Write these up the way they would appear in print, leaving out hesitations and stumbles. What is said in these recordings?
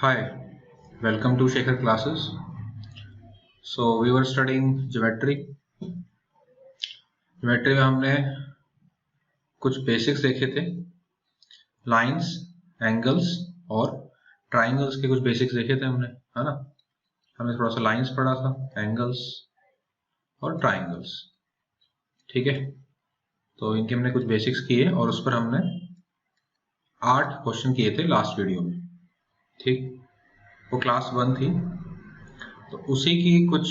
Hi, welcome to Shekhar classes. So we were studying geometry. Geometry में हमने कुछ basics देखे थे, लाइंस, एंगल्स और ट्राइंगल्स के कुछ बेसिक्स देखे थे हमने, है ना। हमने थोड़ा सा लाइंस पढ़ा था, एंगल्स और ट्राइंगल्स, ठीक है। तो इनके हमने कुछ बेसिक्स किए और उस पर हमने 8 क्वेश्चन किए थे लास्ट वीडियो में, ठीक। वो क्लास 1 थी, तो उसी की कुछ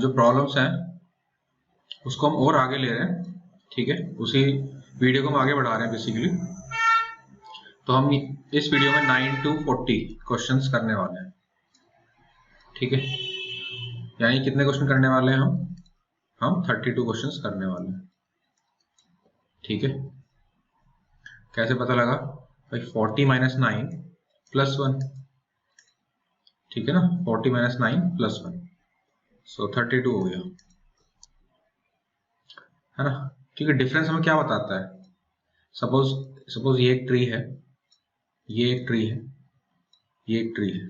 जो प्रॉब्लम्स हैं उसको हम और आगे ले रहे हैं, ठीक है। उसी वीडियो को हम आगे बढ़ा रहे हैं बेसिकली। तो हम इस वीडियो में 9 to 40 क्वेश्चंस करने वाले हैं, ठीक है। यानी कितने क्वेश्चन करने वाले हैं हम 32 क्वेश्चंस करने वाले हैं, ठीक है। कैसे पता लगा भाई? 40 - 9 + 1, ठीक है ना। 40 - 9 + 1, सो 32 हो गया, है ना। क्योंकि डिफरेंस हमें क्या बताता है? सपोज ये एक ट्री है, ये एक ट्री है, ये एक ट्री है,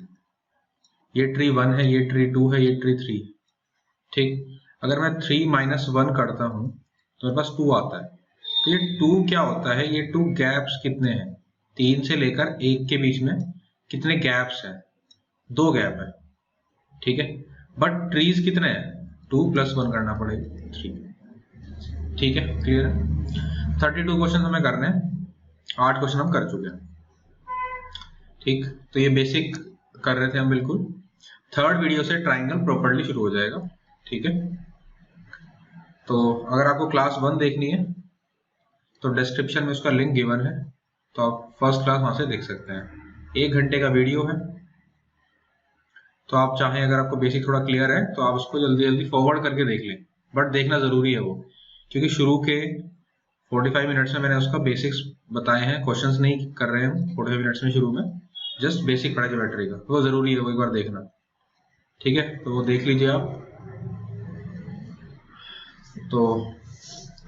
ये ट्री 1 है, ये ट्री 2 है, ये ट्री 3, ठीक। अगर मैं 3 - 1 करता हूं तो मेरे पास 2 आता है। तो ये 2 क्या होता है? ये 2 गैप्स कितने हैं? 3 से लेकर 1 के बीच में कितने गैप्स हैं? 2 गैप है, ठीक है। बट ट्रीज कितने हैं? 2 + 1 करना पड़ेगा, 3, ठीक है। क्लियर है। 32 क्वेश्चन हमें करने हैं, 8 क्वेश्चन हम कर चुके हैं, ठीक। तो ये बेसिक कर रहे थे हम, बिल्कुल। थर्ड वीडियो से ट्राइंगल प्रॉपर्ली शुरू हो जाएगा, ठीक है। तो अगर आपको क्लास 1 देखनी है तो डिस्क्रिप्शन में उसका लिंक गिवन है, तो आप फर्स्ट क्लास वहां से देख सकते हैं। 1 घंटे का वीडियो है, तो आप चाहें, अगर आपको बेसिक थोड़ा क्लियर है तो आप उसको जल्दी जल्दी फॉरवर्ड करके देख लें, बट देखना जरूरी है वो, क्योंकि शुरू के 45 मिनट्स में मैंने उसका बेसिक्स बताए हैं, क्वेश्चंस नहीं कर रहे हैं 45 मिनट्स में। शुरू में जस्ट बेसिक पढ़ा ज्योमेट्री का, वो जरूरी है, वो एक बार देखना, ठीक है। तो वो देख लीजिए आप। तो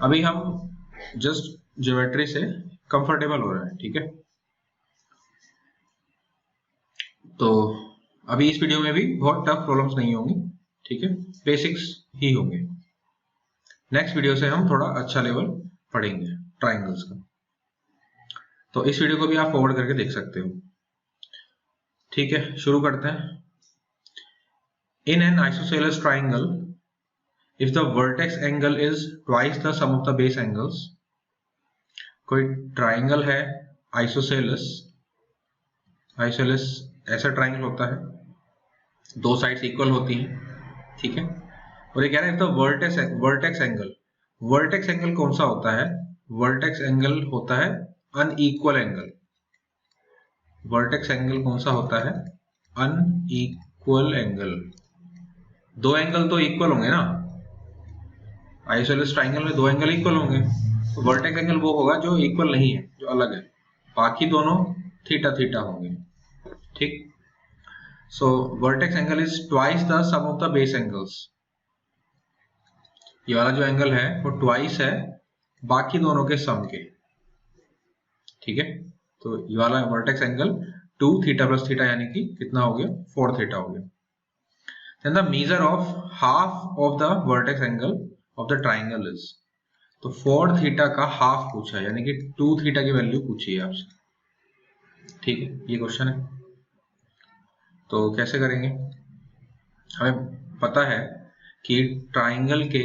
अभी हम जस्ट ज्योमेट्री से कंफर्टेबल हो रहे हैं, ठीक है। तो अभी इस वीडियो में भी बहुत टफ प्रॉब्लम्स नहीं होंगी, ठीक है, बेसिक्स ही होंगे। नेक्स्ट वीडियो से हम थोड़ा अच्छा लेवल पढ़ेंगे ट्राइंगल्स का। तो इस वीडियो को भी आप फॉरवर्ड करके देख सकते हो, ठीक है। शुरू करते हैं। In an isosceles triangle, if the vertex angle is twice the sum of the base angles, कोई ट्राइंगल है आइसोसेलस, आइसोसेलस ऐसा ट्राइंगल होता है, 2 साइड्स इक्वल होती हैं, ठीक है। और ये कह रहा है तो वर्टेक्स एंगल, वर्टेक्स एंगल कौन सा होता है? वर्टेक्स एंगल होता है अनइक्वल एंगल। वर्टेक्स एंगल कौन सा होता है? Unequal angle. 2 एंगल तो इक्वल होंगे ना, आइसोसेलेस ट्राइंगल में 2 एंगल इक्वल होंगे। तो वर्टेक्स एंगल वो होगा जो इक्वल नहीं है, जो अलग है, बाकी दोनों थीटा थीटा होंगे, ठीक। So vertex angle is twice the sum of the base angles. ये वाला जो एंगल है वो ट्वाइस है बाकी दोनों के सम के, ठीक है। तो ये वाला वर्टेक्स एंगल 2 थीटा + थीटा, यानी कि कितना हो गया? 4 थीटा हो गया। Then the measure of half of the vertex angle of the triangle is, तो 4 थीटा का हाफ पूछा है, यानी कि 2 थीटा की वैल्यू पूछी है आपसे, ठीक है। ये क्वेश्चन है, तो कैसे करेंगे? हमें पता है कि ट्राइंगल के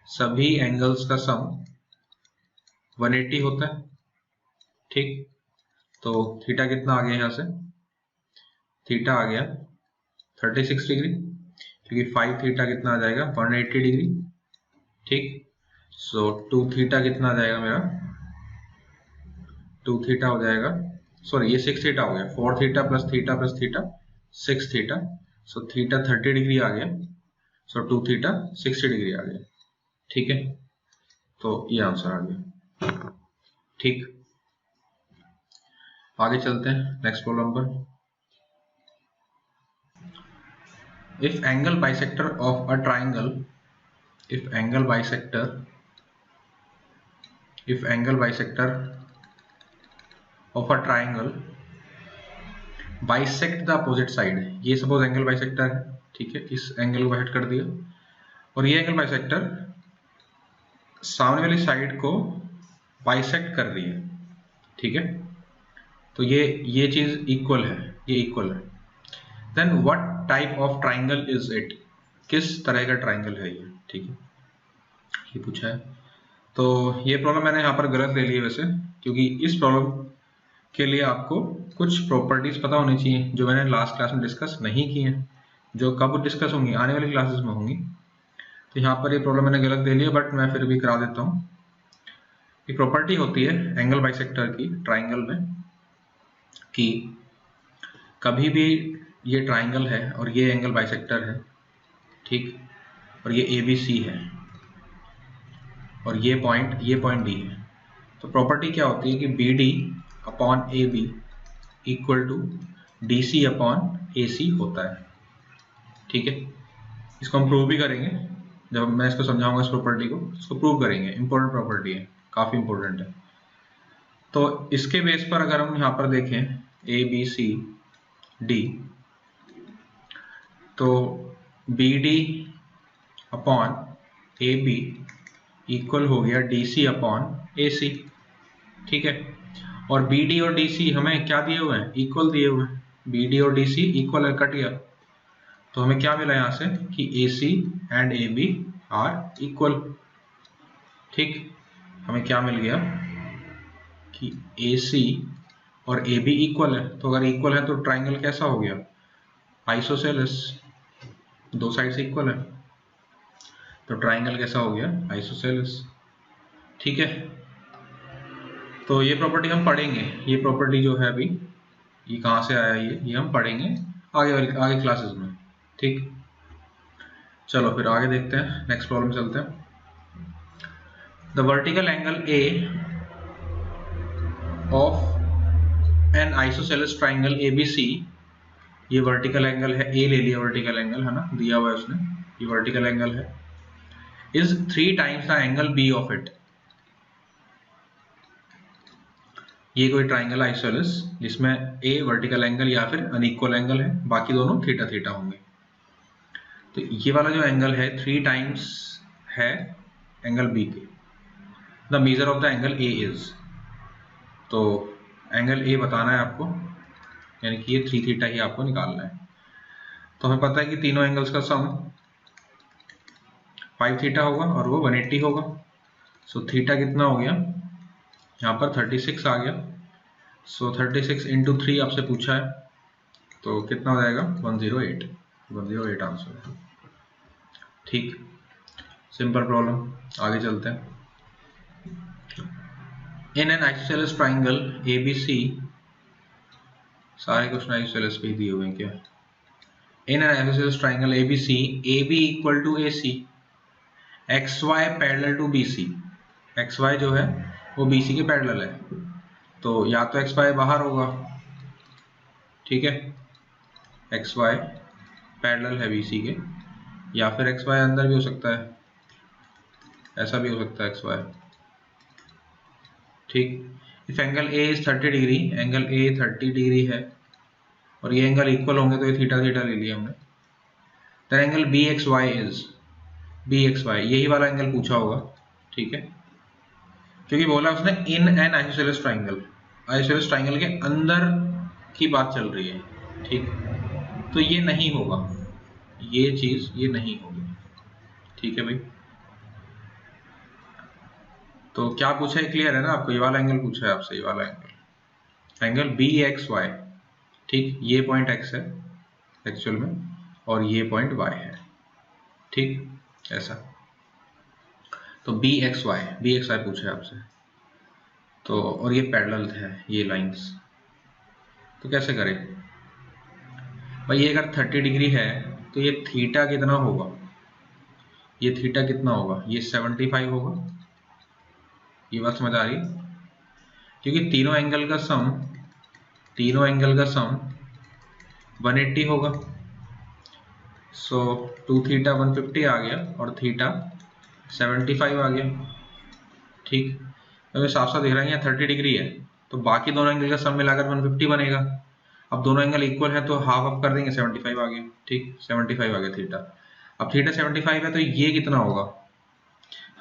सभी एंगल्स का सम 180 होता है, ठीक। तो थीटा कितना आ गया? यहाँ से थीटा आ गया 36 डिग्री, क्योंकि 5 थीटा कितना आ जाएगा? 180 डिग्री, ठीक। सो 2 थीटा कितना आ जाएगा मेरा? 2 थीटा हो जाएगा, सॉरी ये 6 थीटा हो गया। 4 theta + theta + theta 6 theta, so theta 30 degree आ गया, सो 2 थीटा 60 डिग्री आ गया, ठीक है। तो ये आंसर आ गया, ठीक। आगे चलते हैं नेक्स्ट प्रॉब्लम पर। If angle bisector of a triangle, if angle bisector of a triangle bisect the opposite side, ये सपोज एंगल बाइसेक्टर है, ठीक है, इस एंगल को हिट कर दिया और ये एंगल बाइसेक्टर सामने वाली साइड को बाइसेक्ट कर रही है, ठीक है, तो ये चीज इक्वल है, ये इक्वल है। Then what type of triangle is it, किस तरह का ट्राइंगल है ये, ठीक है, ये पूछा है। तो ये प्रॉब्लम मैंने यहाँ पर गलत ले ली है वैसे, क्योंकि इस प्रॉब्लम के लिए आपको कुछ प्रॉपर्टीज पता होनी चाहिए जो मैंने लास्ट क्लास में डिस्कस नहीं की हैं, जो कब डिस्कस होंगी, आने वाली क्लासेस में होंगी। तो यहाँ पर ये प्रॉब्लम मैंने गलत ले ली है, बट मैं फिर भी करा देता हूँ। एक प्रॉपर्टी होती है एंगल बाइसेक्टर की ट्राइंगल में कि कभी भी ये ट्राइंगल है और ये एंगल बाइसेक्टर है, ठीक, और ये ABC है और ये पॉइंट D है, तो प्रॉपर्टी क्या होती है कि BD upon AB equal to DC upon AC होता है, ठीक है। इसको हम प्रूव भी करेंगे, जब मैं इसको समझाऊंगा इस प्रॉपर्टी को, इसको प्रूव करेंगे, इंपॉर्टेंट प्रॉपर्टी है, काफी इंपॉर्टेंट है। तो इसके बेस पर अगर हम यहाँ पर देखें ABCD, तो BD अपॉन AB इक्वल हो गया DC अपॉन AC, ठीक है, और BD और DC हमें क्या दिए हुए हैं, इक्वल दिए हुए हैं, BD और DC इक्वल है, कट गया, तो हमें क्या मिला यहाँ से कि AC and AB are equal, ठीक, हमें क्या मिल गया कि AC और AB इक्वल है, तो अगर इक्वल है तो ट्राइंगल कैसा हो गया, आइसोसेलेस, दो साइड से इक्वल है, तो ट्राइंगल कैसा हो गया, आइसोसेलेस, ठीक है। तो ये प्रॉपर्टी हम पढ़ेंगे, ये प्रॉपर्टी जो है अभी, ये कहाँ से आया, ये हम पढ़ेंगे आगे क्लासेस में, ठीक। चलो फिर आगे देखते हैं, नेक्स्ट प्रॉब्लम चलते हैं। The vertical angle A of N isosceles triangle ABC, ये वर्टिकल एंगल है, A ले लिया वर्टिकल एंगल, है ना, दिया हुआ है उसने, ये वर्टिकल एंगल है, is 3 times the angle B of it. ये कोई ट्राइंगल आइसोसेलेस जिसमें A वर्टिकल एंगल या फिर अनइक्वल एंगल है, बाकी दोनों थीटा थीटा होंगे, तो ये वाला जो एंगल है 3 टाइम्स है एंगल B के। The measure of the angle A is, तो एंगल A बताना है आपको, यानी कि ये 3 थीटा ही आपको निकालना है। तो हमें पता है कि तीनों एंगल्स का सम 5 थीटा होगा और वो 180 होगा, सो थीटा कितना हो गया, यहाँ पर 36 आ गया, सो 36 इंटू 3 आपसे पूछा है, तो कितना हो जाएगा, 108 आंसर है, ठीक, सिंपल प्रॉब्लम। आगे चलते हैं। In an isosceles triangle ABC, सारे क्वेश्चन आइसोसेलेस पे दिए हुए हैं क्या, in an isosceles triangle ABC AB equal to AC, XY parallel to BC, XY जो है वो BC के पैरेलल है, तो या तो XY बाहर होगा, ठीक है, XY पैरेलल है BC के, या फिर XY अंदर भी हो सकता है, ऐसा भी हो सकता है XY, ठीक। If angle A is 30 degree, angle A 30 degree है और ये एंगल इक्वल होंगे, तो ये थीटा थीटा ले लिया हमने। The angle BXY is, BXY यही वाला एंगल पूछा होगा, ठीक है, क्योंकि बोला उसने इन an isosceles triangle, isosceles triangle के अंदर की बात चल रही है, ठीक, तो ये नहीं होगा, ये चीज ये नहीं होगी, ठीक है भाई। तो क्या पूछा है, क्लियर है ना आपको, ये वाला एंगल पूछा है आपसे, ये वाला एंगल BXY, ठीक, ये पॉइंट X है एक्चुअल में और ये पॉइंट Y है, ठीक, ऐसा, तो BXY पूछा है आपसे, तो और ये पैरेलल है ये लाइंस, तो कैसे करें भाई, ये अगर 30 डिग्री है तो ये थीटा कितना होगा, ये थीटा कितना होगा, ये 75 होगा, ये बात समझ आ रही, क्योंकि तीनों एंगल का सम 180 होगा, सो 2 थीटा 150 आ गया और थीटा 75 आ गया, ठीक। तो साफ साफ दिख रहा है यहाँ 30 डिग्री है, तो बाकी दोनों एंगल का सम मिलाकर 150 बनेगा। अब दोनों एंगल इक्वल है तो हाफ अप कर देंगे, 75 आ गया। ठीक, 75 आ गया थीटा। अब थीटा 75 है तो ये कितना होगा,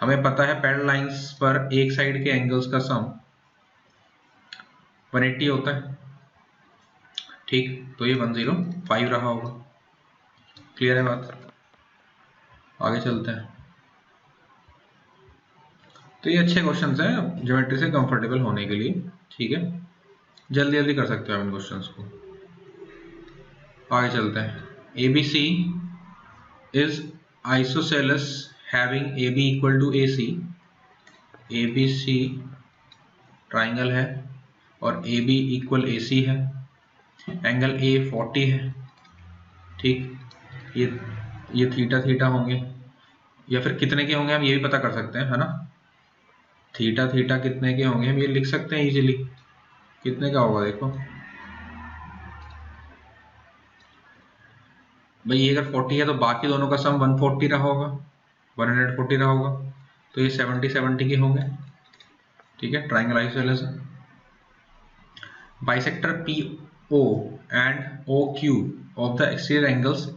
हमें पता है पैरेलल लाइंस पर एक साइड के एंगल्स का सम 180 होता है। ठीक, तो ये 105 रहा होगा। क्लियर है बात? आगे चलते हैं। तो ये अच्छे क्वेश्चंस हैं ज्योमेट्री से कंफर्टेबल होने के लिए। ठीक है, जल्दी जल्दी कर सकते हो आप इन क्वेश्चंस को। आगे चलते हैं। ABC is isosceles having AB equal to AC। ABC triangle है और AB इक्वल AC है, एंगल A 40 है। ठीक, ये थीटा थीटा होंगे, या फिर कितने के होंगे हम ये भी पता कर सकते हैं, है ना। थीटा थीटा कितने के होंगे हम ये लिख सकते हैं इजीली। कितने का होगा देखो भाई, ये अगर 40 है तो बाकी दोनों का सम 140 रहा होगा, 140 रहा होगा, तो ये 70 के होंगे। ठीक है, ट्राइंगल आइसोसेलेस है। Bisector PO and OQ of the exterior angles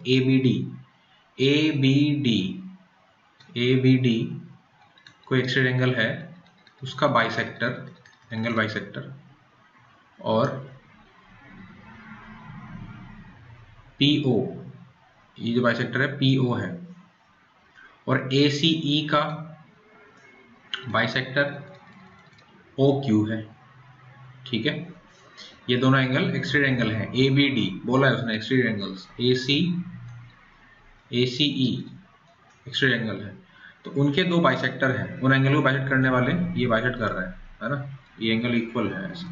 ABD कोई एक्सटीरियर एंगल है, उसका बाइसेक्टर, एंगल बाइसेक्टर, और PO, ये जो बाइसेक्टर है PO है, और ACE का बाइसेक्टर OQ है। ठीक है, ये दोनों एंगल एक्सटीरियर एंगल है। ABD बोला है उसने exterior angles, ACE exterior angle है, तो उनके दो बाइसेक्टर हैं, उन एंगल को बाइसेक्ट करने वाले ये बाइसेक्ट कर रहे हैं, है ना, ये एंगल इक्वल है ऐसे।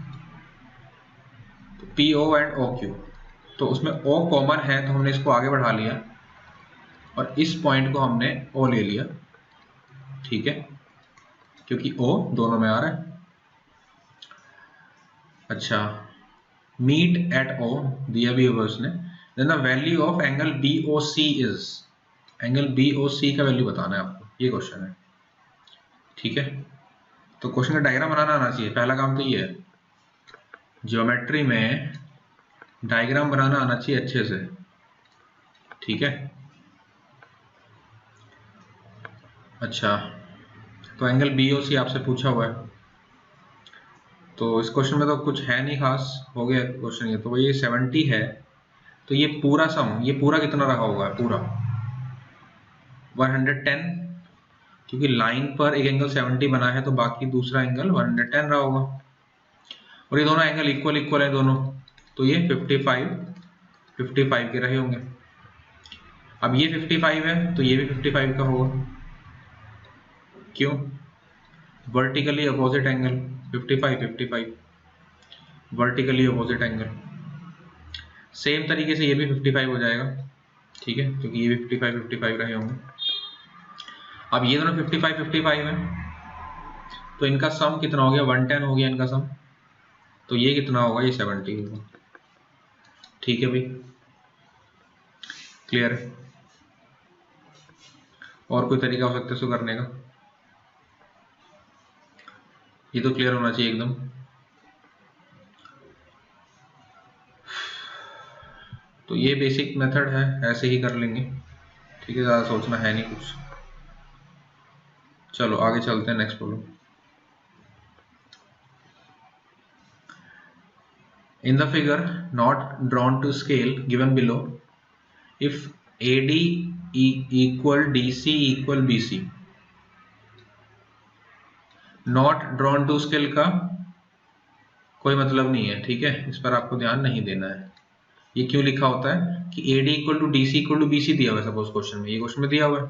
तो PO एंड OQ, तो उसमें O कॉमन है तो हमने इसको आगे बढ़ा लिया और इस पॉइंट को हमने O ले लिया। ठीक है, क्योंकि O दोनों में आ रहा है। अच्छा, मीट एट O दिया भी होगा उसने। Then the value of angle BOC is, angle BOC का वैल्यू बताना है आपको, ये क्वेश्चन है। ठीक है, तो क्वेश्चन का डायग्राम बनाना आना चाहिए, पहला काम तो ये है। ज्योमेट्री में डायग्राम बनाना आना चाहिए अच्छे से। ठीक है, अच्छा, तो एंगल BOC आपसे पूछा हुआ है, तो इस क्वेश्चन में तो कुछ है नहीं खास, हो गया क्वेश्चन ये। तो ये 70 है, तो ये पूरा सम, ये पूरा कितना रहा होगा, पूरा 110, क्योंकि लाइन पर एक एंगल 70 बना है तो बाकी दूसरा एंगल 110 रहा होगा, और ये दोनों एंगल इक्वल इक्वल है दोनों, तो ये 55 के रहे होंगे। अब ये 55 है तो ये भी 55 का होगा, क्यों, vertically opposite angle, 55 vertically opposite angle. Same तरीके से ये भी 55 हो जाएगा। ठीक है, क्योंकि ये भी 55 रहे होंगे। अब ये दोनों 55 है, तो इनका सम कितना हो गया, 110 हो गया इनका सम, तो ये कितना होगा, ये 70 होगा। ठीक है भाई, क्लियर है? और कोई तरीका हो सकता है इसको करने का? ये तो क्लियर होना चाहिए एकदम। तो ये बेसिक मेथड है, ऐसे ही कर लेंगे। ठीक है, ज़्यादा सोचना है नहीं कुछ। चलो आगे चलते हैं, next problem. In the figure not drawn to scale given below, if AD equal DC equal BC, not drawn to scale का कोई मतलब नहीं है। ठीक है, इस पर आपको ध्यान नहीं देना है। ये क्यों लिखा होता है कि AD equal to DC equal to BC दिया हुआ है, सपोज क्वेश्चन में, ये क्वेश्चन में दिया हुआ है,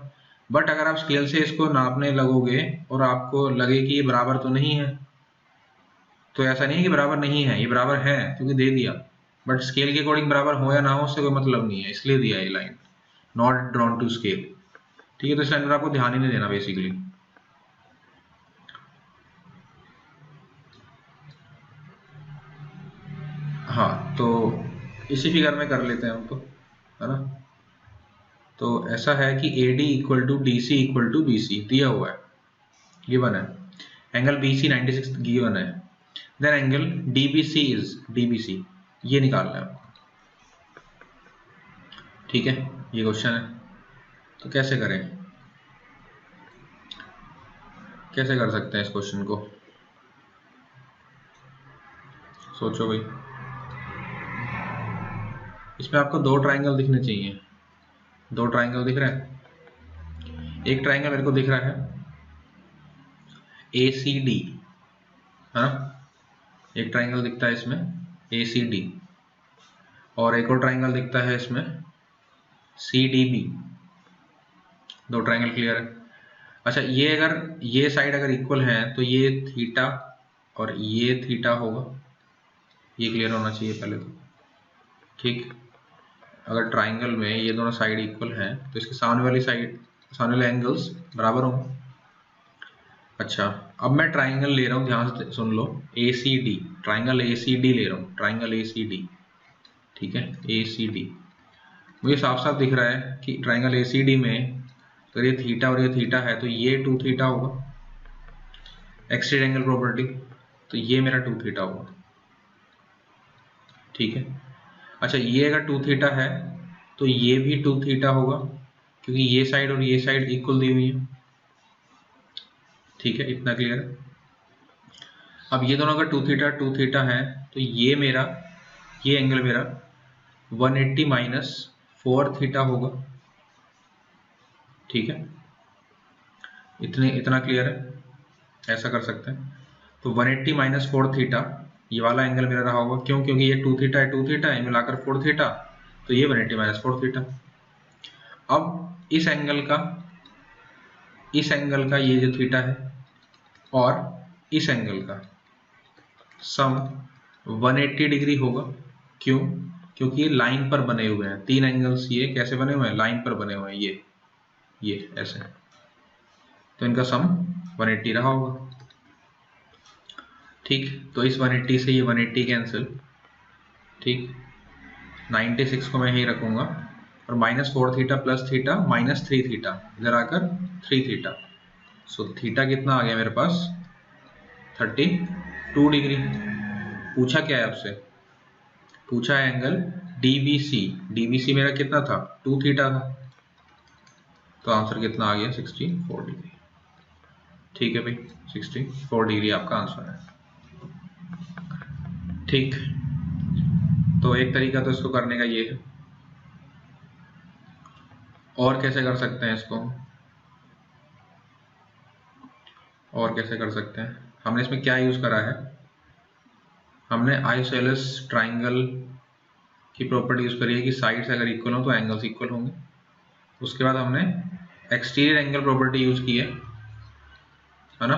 बट अगर आप स्केल से इसको नापने लगोगे और आपको लगे कि ये बराबर तो नहीं है, तो ऐसा नहीं है कि बराबर नहीं है, ये बराबर है क्योंकि दे दिया, बट स्केल के अकॉर्डिंग बराबर हो या ना हो उससे कोई मतलब नहीं है, इसलिए दिया ये line not drawn to scale. ठीक है, तो इस लाइन पर आपको ध्यान ही नहीं देना बेसिकली। हाँ, तो इसी फिगर में कर लेते हैं हम, तो है ना। तो ऐसा है कि AD equal to DC equal to BC दिया हुआ है, गिवन है। एंगल BC 96 गिवन है। Then angle DBC is DBC, ये निकालना है आपको। ठीक है, ये क्वेश्चन है। तो कैसे करें, कैसे कर सकते हैं इस क्वेश्चन को, सोचो भाई। इसमें आपको दो ट्राइंगल दिखने चाहिए, दो ट्राइंगल दिख रहे हैं। एक ट्राइंगल मेरे को दिख रहा है ACD, हाँ, एक ट्राइंगल दिखता है इसमें ACD, और एक और ट्राइंगल दिखता है इसमें CDB। दो ट्राइंगल क्लियर है। अच्छा, ये अगर ये साइड अगर इक्वल है तो ये थीटा और ये थीटा होगा, ये क्लियर होना चाहिए पहले तो। ठीक, अगर ट्राइंगल में ये दोनों साइड इक्वल हैं तो इसके सामने वाली साइड, सामने वाले एंगल्स बराबर होंगे। अच्छा, अब मैं ट्राइंगल ले रहा हूँ, ध्यान से सुन लो, ACD, ट्राइंगल ACD ले रहा हूँ, ट्राइंगल ACD, ठीक है, ACD। मुझे साफ साफ दिख रहा है कि ट्राइंगल ACD में अगर ये थीटा और ये थीटा है तो ये 2 थीटा होगा, एक्सट्रीट एंगल प्रॉपर्टी, तो ये मेरा 2 थीटा होगा। ठीक है, अच्छा ये अगर 2 थीटा है तो ये भी 2 थीटा होगा, क्योंकि ये साइड और ये साइड इक्वल दी हुई है। ठीक है, इतना क्लियर है। अब ये दोनों अगर 2 थीटा है तो ये मेरा, ये एंगल मेरा 180 माइनस 4 थीटा होगा। ठीक है, इतना क्लियर है, ऐसा कर सकते हैं। तो 180 माइनस 4 थीटा, ये वाला एंगल मेरा रहा होगा, क्यों, क्योंकि ये 2 थीटा है, 2 थीटा है, मिलाकर 4 थीटा, तो ये 180 माइनस 4 थीटा। अब इस एंगल का ये जो थीटा है और इस एंगल का सम 180 डिग्री होगा। क्यों, क्योंकि ये लाइन पर बने हुए हैं, तीन एंगल्स ये कैसे बने हुए हैं, लाइन पर बने हुए हैं, ये ऐसे, तो इनका सम 180 रहा होगा। ठीक, तो इस 180 से ये 180 कैंसिल, ठीक, 96 को मैं यही रखूंगा, और minus 4 theta plus theta minus 3 theta, इधर आकर 3 थीटा, सो थीटा कितना आ गया मेरे पास 32 डिग्री। पूछा क्या है आपसे, पूछा है एंगल DBC, DBC मेरा कितना था 2 थीटा था, तो आंसर कितना आ गया 64 डिग्री। ठीक है भाई, 64 डिग्री आपका आंसर है। ठीक, तो एक तरीका तो इसको करने का ये है, और कैसे कर सकते हैं इसको, और कैसे कर सकते हैं, हमने इसमें क्या यूज करा है, हमने आइसोसेलेस ट्राइंगल की प्रॉपर्टी यूज करी है कि साइड्स अगर इक्वल हो तो एंगल्स इक्वल होंगे। उसके बाद हमने एक्सटीरियर एंगल प्रॉपर्टी यूज की है ना,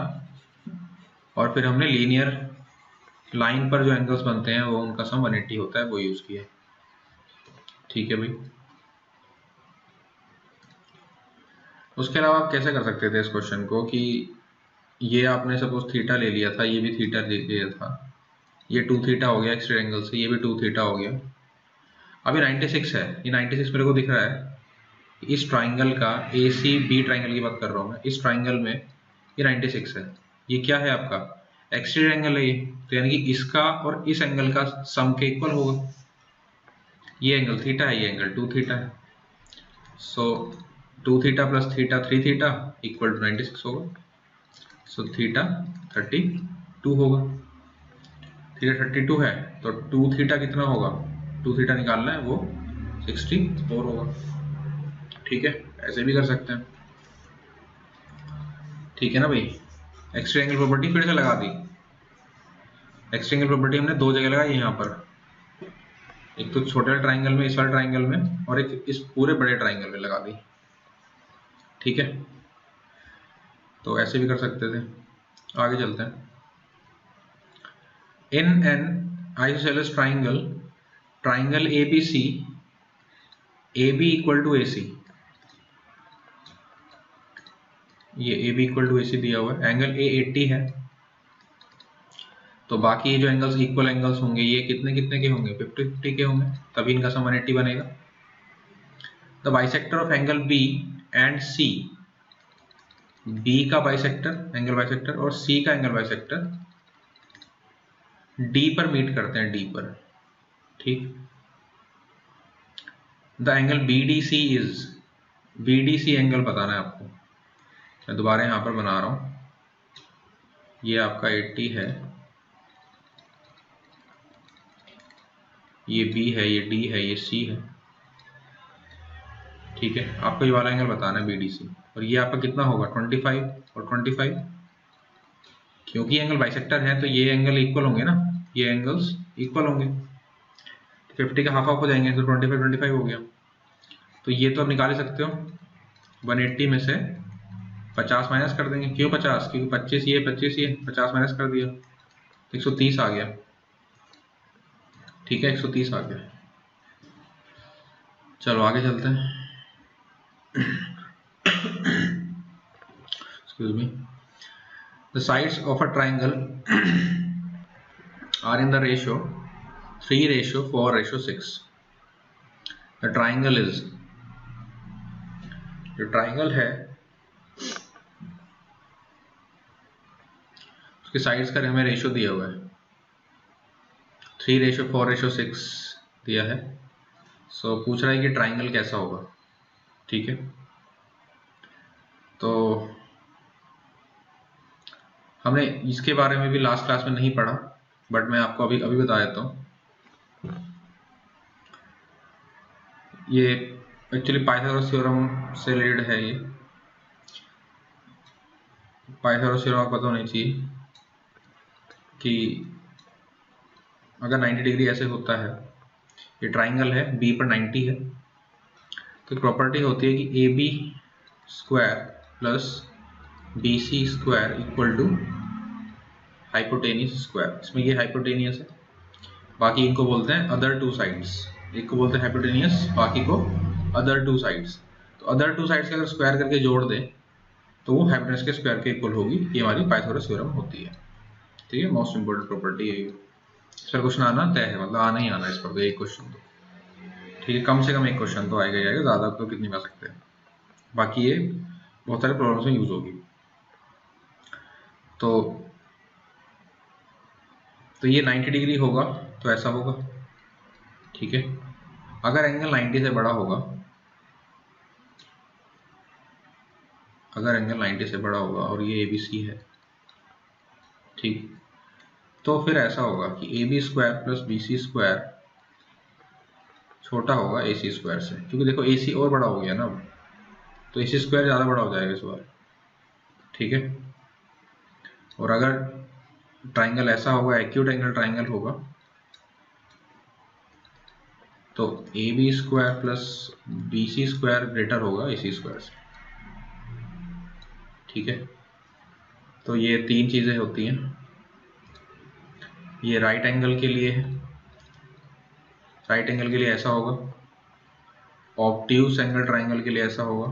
और फिर हमने लीनियर लाइन पर जो एंगल्स बनते हैं वो उनका सम 180 होता है, वो यूज किया है। ठीक है भाई, उसके अलावा आप कैसे कर सकते थे इस क्वेश्चन को कि ये आपने सपोज थीटा ले लिया था, ये भी थीटा ले लिया था, ये 2 थीटा हो गया एक्सट्रीट एंगल से, ये भी 2 थीटा हो गया। अब ये 96 है, ये 96 मेरे को दिख रहा है, इस ट्राइंगल का ACB ट्राइंगल की बात कर रहा हूँ मैं, इस ट्राइंगल में ये 96 है, ये क्या है आपका एक्सट्रीट एंगल है ये, तो यानी कि इसका और इस एंगल का सम के इक्वल होगा। ये एंगल थीटा है, ये एंगल 2 थीटा है, so 2 theta plus theta 3 theta equal to 96 होगा, सो थीटा 32 होगा। थीटा 32 है तो 2 थीटा कितना होगा, 2 थीटा निकालना है, वो 64 होगा। ठीक है, ऐसे भी कर सकते हैं। ठीक है ना भाई, एक्सट्रीट एंगल प्रॉपर्टी फिर से लगा दी। एक्सट्रीट एंगल प्रॉपर्टी हमने दो जगह लगाई, यहाँ पर एक तो छोटे ट्राइंगल में, इस वाले ट्राइंगल में, और एक इस पूरे बड़े ट्राइंगल में लगा दी। ठीक है, तो ऐसे भी कर सकते थे। आगे चलते हैं। In an isosceles triangle, triangle ABC, AB equal to AC, ये AB इक्वल टू AC दिया हुआ है, एंगल A 80 है, तो बाकी ये जो एंगल्स इक्वल एंगल्स होंगे ये कितने कितने के होंगे, 50-50 के होंगे, तभी इनका सम 180 बनेगा। The bisector of angle B and C, B का बाइसेक्टर एंगल बाइसेक्टर और C का एंगल बाइसेक्टर D पर मीट करते हैं, D पर। ठीक, द एंगल BDC एंगल बताना है आपको। मैं दोबारा यहाँ पर बना रहा हूँ, ये आपका 80 है, ये B है, ये D है, ये C है, ठीक है। आपको ये वाला एंगल बताना है BDC, और ये आपका कितना होगा 25 और 25, क्योंकि एंगल बाइसेक्टर है तो ये एंगल इक्वल होंगे ना, ये एंगल्स इक्वल होंगे, 50 का हाफ हो जाएंगे तो 25 हो गया। तो ये तो आप निकाल ही सकते हो, 180 में से 50 माइनस कर देंगे। क्यों 50? क्योंकि 25 ये 25 ये 50 माइनस कर दिया, 130 आ गया, ठीक है, 130 आ गया। चलो आगे चलते हैं। Excuse me. The sides of a triangle are in the ratio 3:4:6। The triangle is, जो ट्राइंगल है उसके साइड्स का हमें रेशियो दिया हुआ है 3:4:6 दिया है। सो पूछ रहा है कि ट्राइंगल कैसा होगा, ठीक है। तो हमने इसके बारे में भी लास्ट क्लास में नहीं पढ़ा, बट मैं आपको अभी बता देता हूँ। ये एक्चुअली पाइथागोरस थ्योरम से रिलेटेड है। ये पाइथागोरस थ्योरम आपको पता होना चाहिए कि अगर 90 डिग्री ऐसे होता है, ये ट्राइंगल है, बी पर 90 है, तो प्रॉपर्टी होती है कि AB square plus BC square equal to hypotenuse square. इसमें ये हाइपोटेनियस है, बाकी इनको बोलते हैं अदर टू साइड्स। एक को बोलते हैं हाइपोटेनियस, बाकी को अदर टू साइड्स। तो अदर टू साइड्स के अगर स्क्वायर करके जोड़ दें तो वो हाइपोटेनियस के स्क्वायर के इक्वल होगी। ये हमारी पाइथागोरस थ्योरम होती है, ठीक है। मोस्ट इंपोर्टेंट प्रॉपर्टी है ये। इस पर क्वेश्चन आना तय है, मतलब आना ही आना इस पर तो एक क्वेश्चन तो, ठीक है, कम से कम एक क्वेश्चन तो आएगा ही आएगा, ज़्यादा तो कितनी आ सकते हैं। बाकी ये बहुत सारे प्रॉब्लम्स में यूज होगी। तो ये 90 डिग्री होगा तो ऐसा होगा, ठीक है। अगर एंगल 90 से बड़ा होगा, अगर एंगल 90 से बड़ा होगा और ये ABC है, ठीक, तो फिर ऐसा होगा कि AB square plus BC square छोटा होगा AC स्क्वायर से, क्योंकि देखो AC और बड़ा हो गया ना अब, तो AC स्क्वायर ज़्यादा बड़ा हो जाएगा इस बार, ठीक है। और अगर ट्राइंगल ऐसा होगा, एक्यूट एंगल ट्राइंगल होगा, तो AB square plus BC square greater होगा AC स्क्वायर से, ठीक है। तो ये तीन चीज़ें होती हैं। ये राइट एंगल के लिए है, राइट एंगल के लिए ऐसा होगा, ऑब्ट्यूस एंगल ट्राइंगल के लिए ऐसा होगा,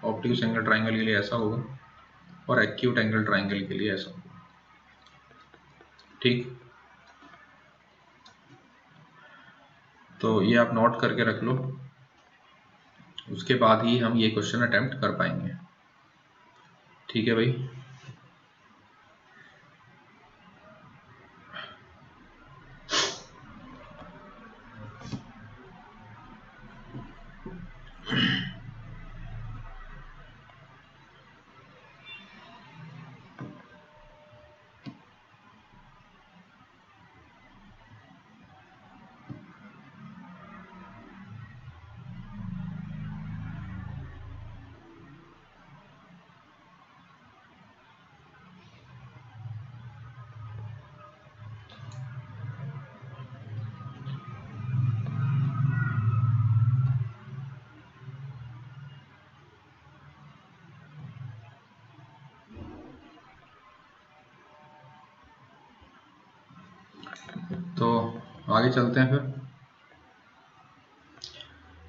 ऑब्ट्यूस एंगल ट्राइंगल के लिए ऐसा होगा, और एक्यूट एंगल ट्राइंगल के लिए ऐसा होगा, ठीक। तो ये आप नोट करके रख लो, उसके बाद ही हम ये क्वेश्चन अटेम्प्ट कर पाएंगे, ठीक है भाई। तो आगे चलते हैं, फिर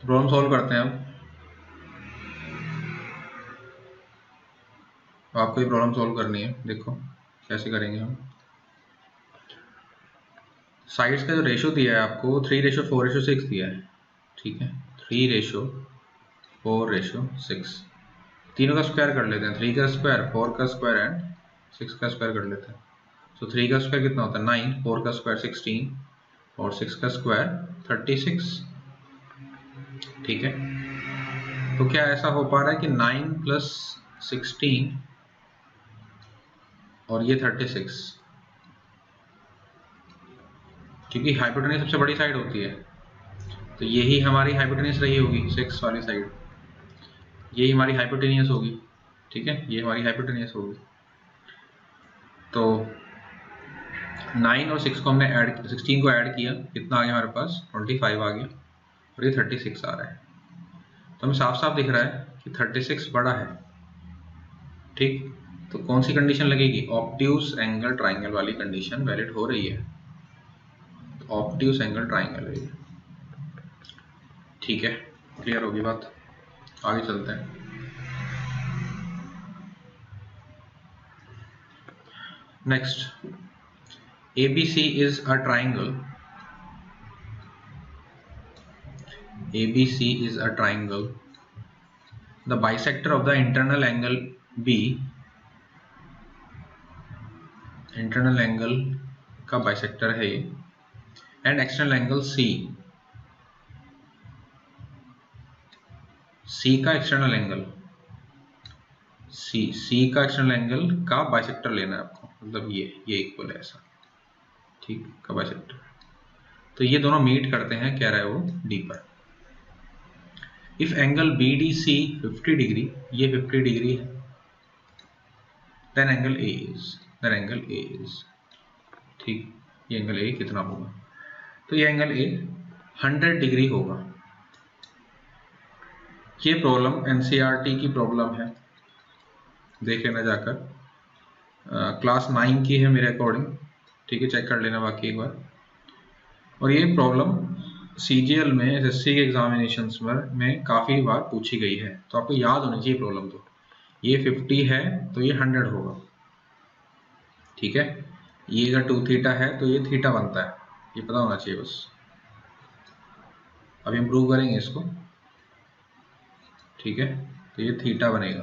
प्रॉब्लम सॉल्व करते हैं। अब आपको ये प्रॉब्लम सॉल्व करनी है, देखो कैसे करेंगे हम। साइड्स का जो रेशियो दिया है आपको 3:4:6 दिया है, ठीक है, 3:4:6। तीनों का स्क्वायर कर लेते हैं, 3 का स्क्वायर, 4 का स्क्वायर एंड 6 का स्क्वायर कर लेते हैं। तो 3 का स्क्वायर कितना होता है 9, 4 का स्क्वायर 16 और 6 का स्क्वायर 36, ठीक है, तो क्या ऐसा हो पा रहा है कि 9 प्लस 16 और ये 36, क्योंकि हाइपोटेन्यूज सबसे बड़ी साइड होती है, तो यही हमारी हाइपोटेन्यूज रही होगी 6 वाली साइड, यही हमारी हाइपोटेन्यूज होगी। ठीक है, ये हमारी हाइपोटेन्यूज होगी। तो 9 और 6 को हमने ऐड 16 को ऐड किया, कितना आ गया हमारे पास 25 आ गया, और ये 36 आ रहा है। तो हमें साफ साफ दिख रहा है कि 36 बड़ा है। ठीक, तो कौन सी कंडीशन लगेगी, ऑब्ट्यूज एंगल ट्राइंगल वाली कंडीशन वैलिड हो रही है। ऑब्ट्यूज एंगल ट्राइंगल है ये। ठीक है, क्लियर होगी बात, आगे चलते हैं। Next, ABC is a triangle. ABC is a triangle. The bisector of the internal angle B, internal angle का bisector है ये, and external angle C, C का external angle, C का external angle का bisector लेना है आपको, मतलब ये इक्वल है ऐसा, ठीक, का bisector। तो ये दोनों मीट करते हैं, कह रहा है वो D पर। If angle BDC 50 डिग्री, ये 50 डिग्री है, then angle A is, ठीक, ये एंगल A कितना होगा, तो ये एंगल A 100 डिग्री होगा। ये प्रॉब्लम NCERT की प्रॉब्लम है, देख लेना जाकर, क्लास 9 की है मेरे अकॉर्डिंग। ठीक है, चेक कर लेना बाकी एक बार। और ये प्रॉब्लम CGL में SSC के एग्जामिनेशंस में काफ़ी बार पूछी गई है, तो आपको याद होनी चाहिए प्रॉब्लम। तो ये 50 है तो ये 100 होगा। ठीक है, ये अगर 2 थीटा है तो ये थीटा बनता है, ये पता होना चाहिए बस। अब इम्प्रूव करेंगे इसको। ठीक है, तो ये थीटा बनेगा,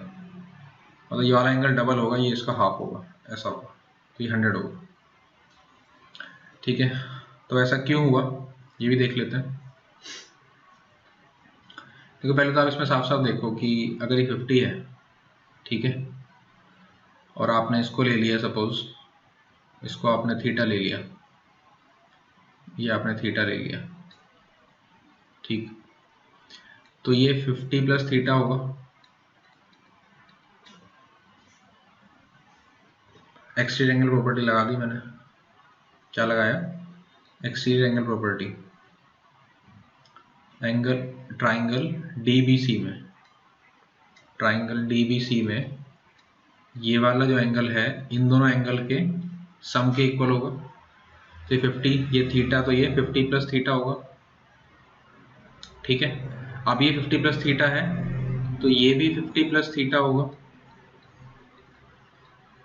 मतलब ये वाला एंगल डबल होगा, ये इसका हाफ होगा, ऐसा होगा, तो ये 100 होगा। ठीक है, तो ऐसा क्यों हुआ ये भी देख लेते हैं। देखो, पहले तो आप इसमें साफ साफ देखो कि अगर ये 50 है, ठीक है, और आपने इसको ले लिया, सपोज इसको आपने थीटा ले लिया, ये आपने थीटा ले लिया, ठीक, तो ये 50 प्लस थीटा होगा, एक्सटीरियर एंगल प्रॉपर्टी लगा दी मैंने। क्या लगाया, exterior angle property, angle triangle DBC में, ट्राइंगल DBC में ये वाला जो एंगल है इन दोनों एंगल के सम के इक्वल होगा। तो 50, ये थीटा, तो ये 50 प्लस थीटा होगा। ठीक है, अब ये 50 प्लस थीटा है तो ये भी 50 प्लस थीटा होगा,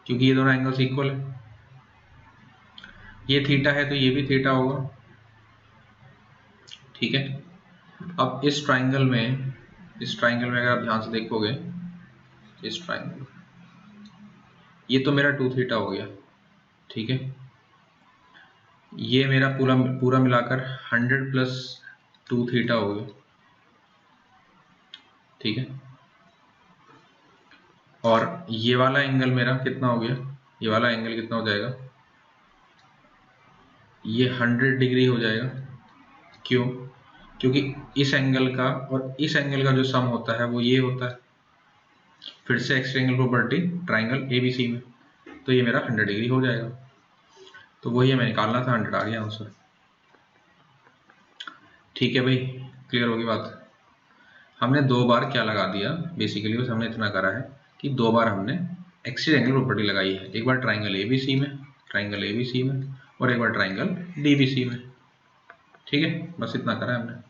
क्योंकि ये दोनों एंगल्स इक्वल है। ये थीटा है तो ये भी थीटा होगा। ठीक है, अब इस ट्राइंगल में अगर आप ध्यान से देखोगे, इस ट्राइंगल, ये तो मेरा 2 थीटा हो गया। ठीक है, ये मेरा पूरा मिलाकर 100 प्लस 2 थीटा हो गया। ठीक है, और ये वाला एंगल मेरा कितना हो गया, ये वाला एंगल कितना हो जाएगा, ये 100 डिग्री हो जाएगा। क्यों, क्योंकि इस एंगल का और इस एंगल का जो सम होता है वो ये होता है। फिर से extreme angle property triangle ABC में, तो ये मेरा 100 डिग्री हो जाएगा। तो वही हमें निकालना था, 100 आ गया आंसर। ठीक है भाई, क्लियर होगी बात। हमने 2 बार क्या लगा दिया, बेसिकली बस हमने इतना करा है कि 2 बार हमने एक्सट्रीम एंगल प्रॉपर्टी लगाई है, एक बार ट्राइंगल ABC में और एक बार ट्राइंगल DBC में। ठीक है, बस इतना करा है हमने।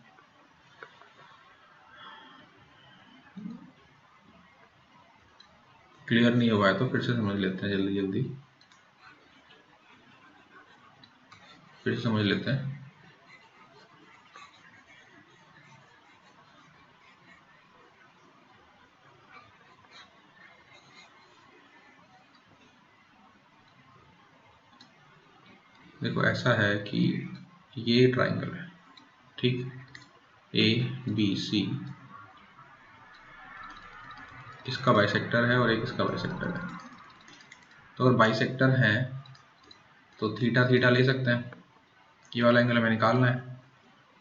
क्लियर नहीं हुआ है तो फिर से समझ लेते हैं, जल्दी फिर से समझ लेते हैं। देखो, ऐसा है कि ये ट्राइंगल है, ठीक, ए बी सी इसका बाइसेक्टर है और एक इसका बाइसेक्टर है। तो अगर बाइसेक्टर है तो थीटा थीटा ले सकते हैं, ये वाला एंगल हमें निकालना है,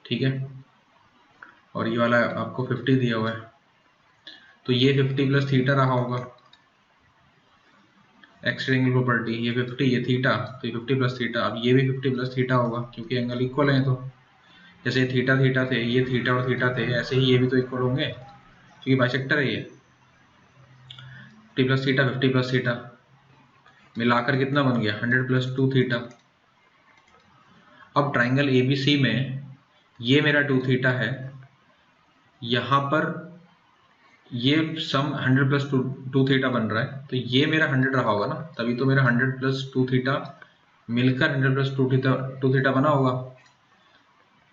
ठीक है। और ये वाला आपको 50 दिया हुआ है, तो ये 50 प्लस थीटा रहा होगा, एक्सट्रीम एंगल प्रॉपर्टी, ये 50 ये थीटा, तो ये 50 प्लस थीटा, अब ये भी 50 प्लस थीटा होगा क्योंकि एंगल इक्वल है। तो जैसे थीटा थीटा थे, ये थीटा और थीटा थे, ऐसे ही ये भी तो इक्वल होंगे क्योंकि बाइसेक्टर है ये। 50 प्लस थीटा 50 प्लस थीटा मिलाकर कितना बन गया 100 प्लस 2 थीटा। अब ट्राइंगल एबीसी में ये मेरा 2 थीटा है, यहाँ पर ये सम 100 प्लस 2 थीटा बन रहा है, तो ये मेरा 100 रहा होगा ना, तभी तो मेरा 100 प्लस 2 थीटा मिलकर 100 प्लस 2 थीटा बना होगा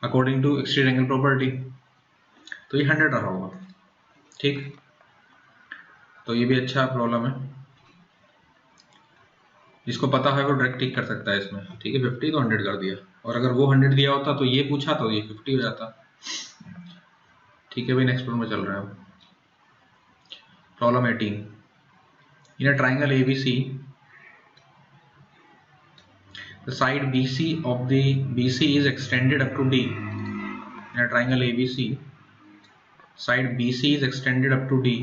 according to extreme angle property. तो ये 100 रहा होगा, ठीक। तो ये भी अच्छा प्रॉब्लम है, जिसको पता है वो डायरेक्ट टिक कर सकता है इसमें, ठीक है। 50 तो 100 कर दिया, और अगर वो 100 दिया होता तो ये पूछा तो ये 50 हो जाता, ठीक है भाई। नेक्स्ट प्रॉब्लम में चल रहा है। Problem 18, in a triangle ABC the side BC of the BC is extended up to D. In a triangle ABC, side BC is extended up to D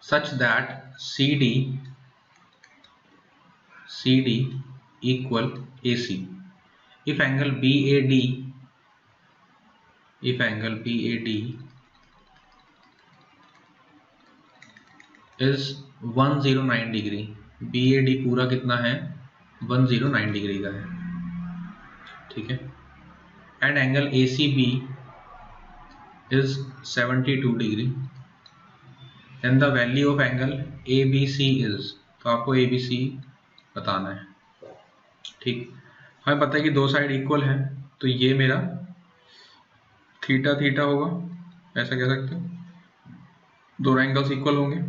such that CD equal AC. If angle BAD is 109 degree, BAD पूरा कितना है 109 degree का है, ठीक है। And angle ACB is 72 degree, then the value of angle ABC is, तो आपको ABC बताना है, ठीक। हमें पता है कि दो साइड इक्वल है, तो ये मेरा थीटा थीटा होगा, ऐसा कह सकते हो, दोनों एंगल्स इक्वल होंगे।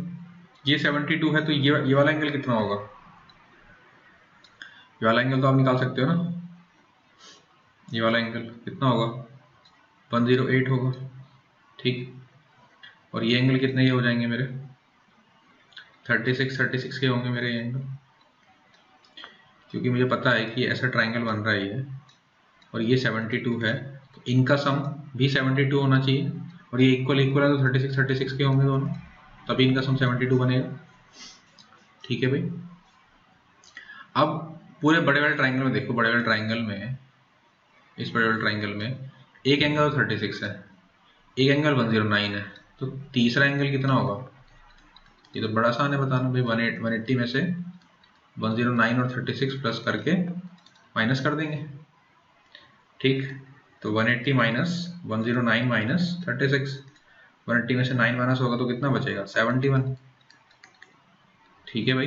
ये 72 है, तो ये वाला एंगल कितना होगा, ये वाला एंगल तो आप निकाल सकते हो ना, ये वाला एंगल कितना होगा 108 होगा, ठीक। और ये एंगल कितने ये हो जाएंगे मेरे 36 के होंगे मेरे ये एंगल, क्योंकि मुझे पता है कि ऐसा ट्राइंगल बन रहा है ये, और ये 72 है, तो इनका सम भी 72 होना चाहिए, और ये इक्वल है तो 36 के होंगे दोनों, तभी इनका सम 72 बनेगा, ठीक है भाई। अब पूरे बड़े वाले ट्राइंगल में देखो, बड़े वाले ट्राइंगल में, इस बड़े वाले ट्राइंगल में एक एंगल 36 है, एक एंगल 109 है, तो तीसरा एंगल कितना होगा, ये तो बड़ा आसान है बताना भाई। 180 में से 109 और 36 प्लस करके माइनस कर देंगे, ठीक। तो 180 माइनस 109 माइनस 36, 180 में से 9 माइनस होगा तो कितना बचेगा 71, ठीक है भाई।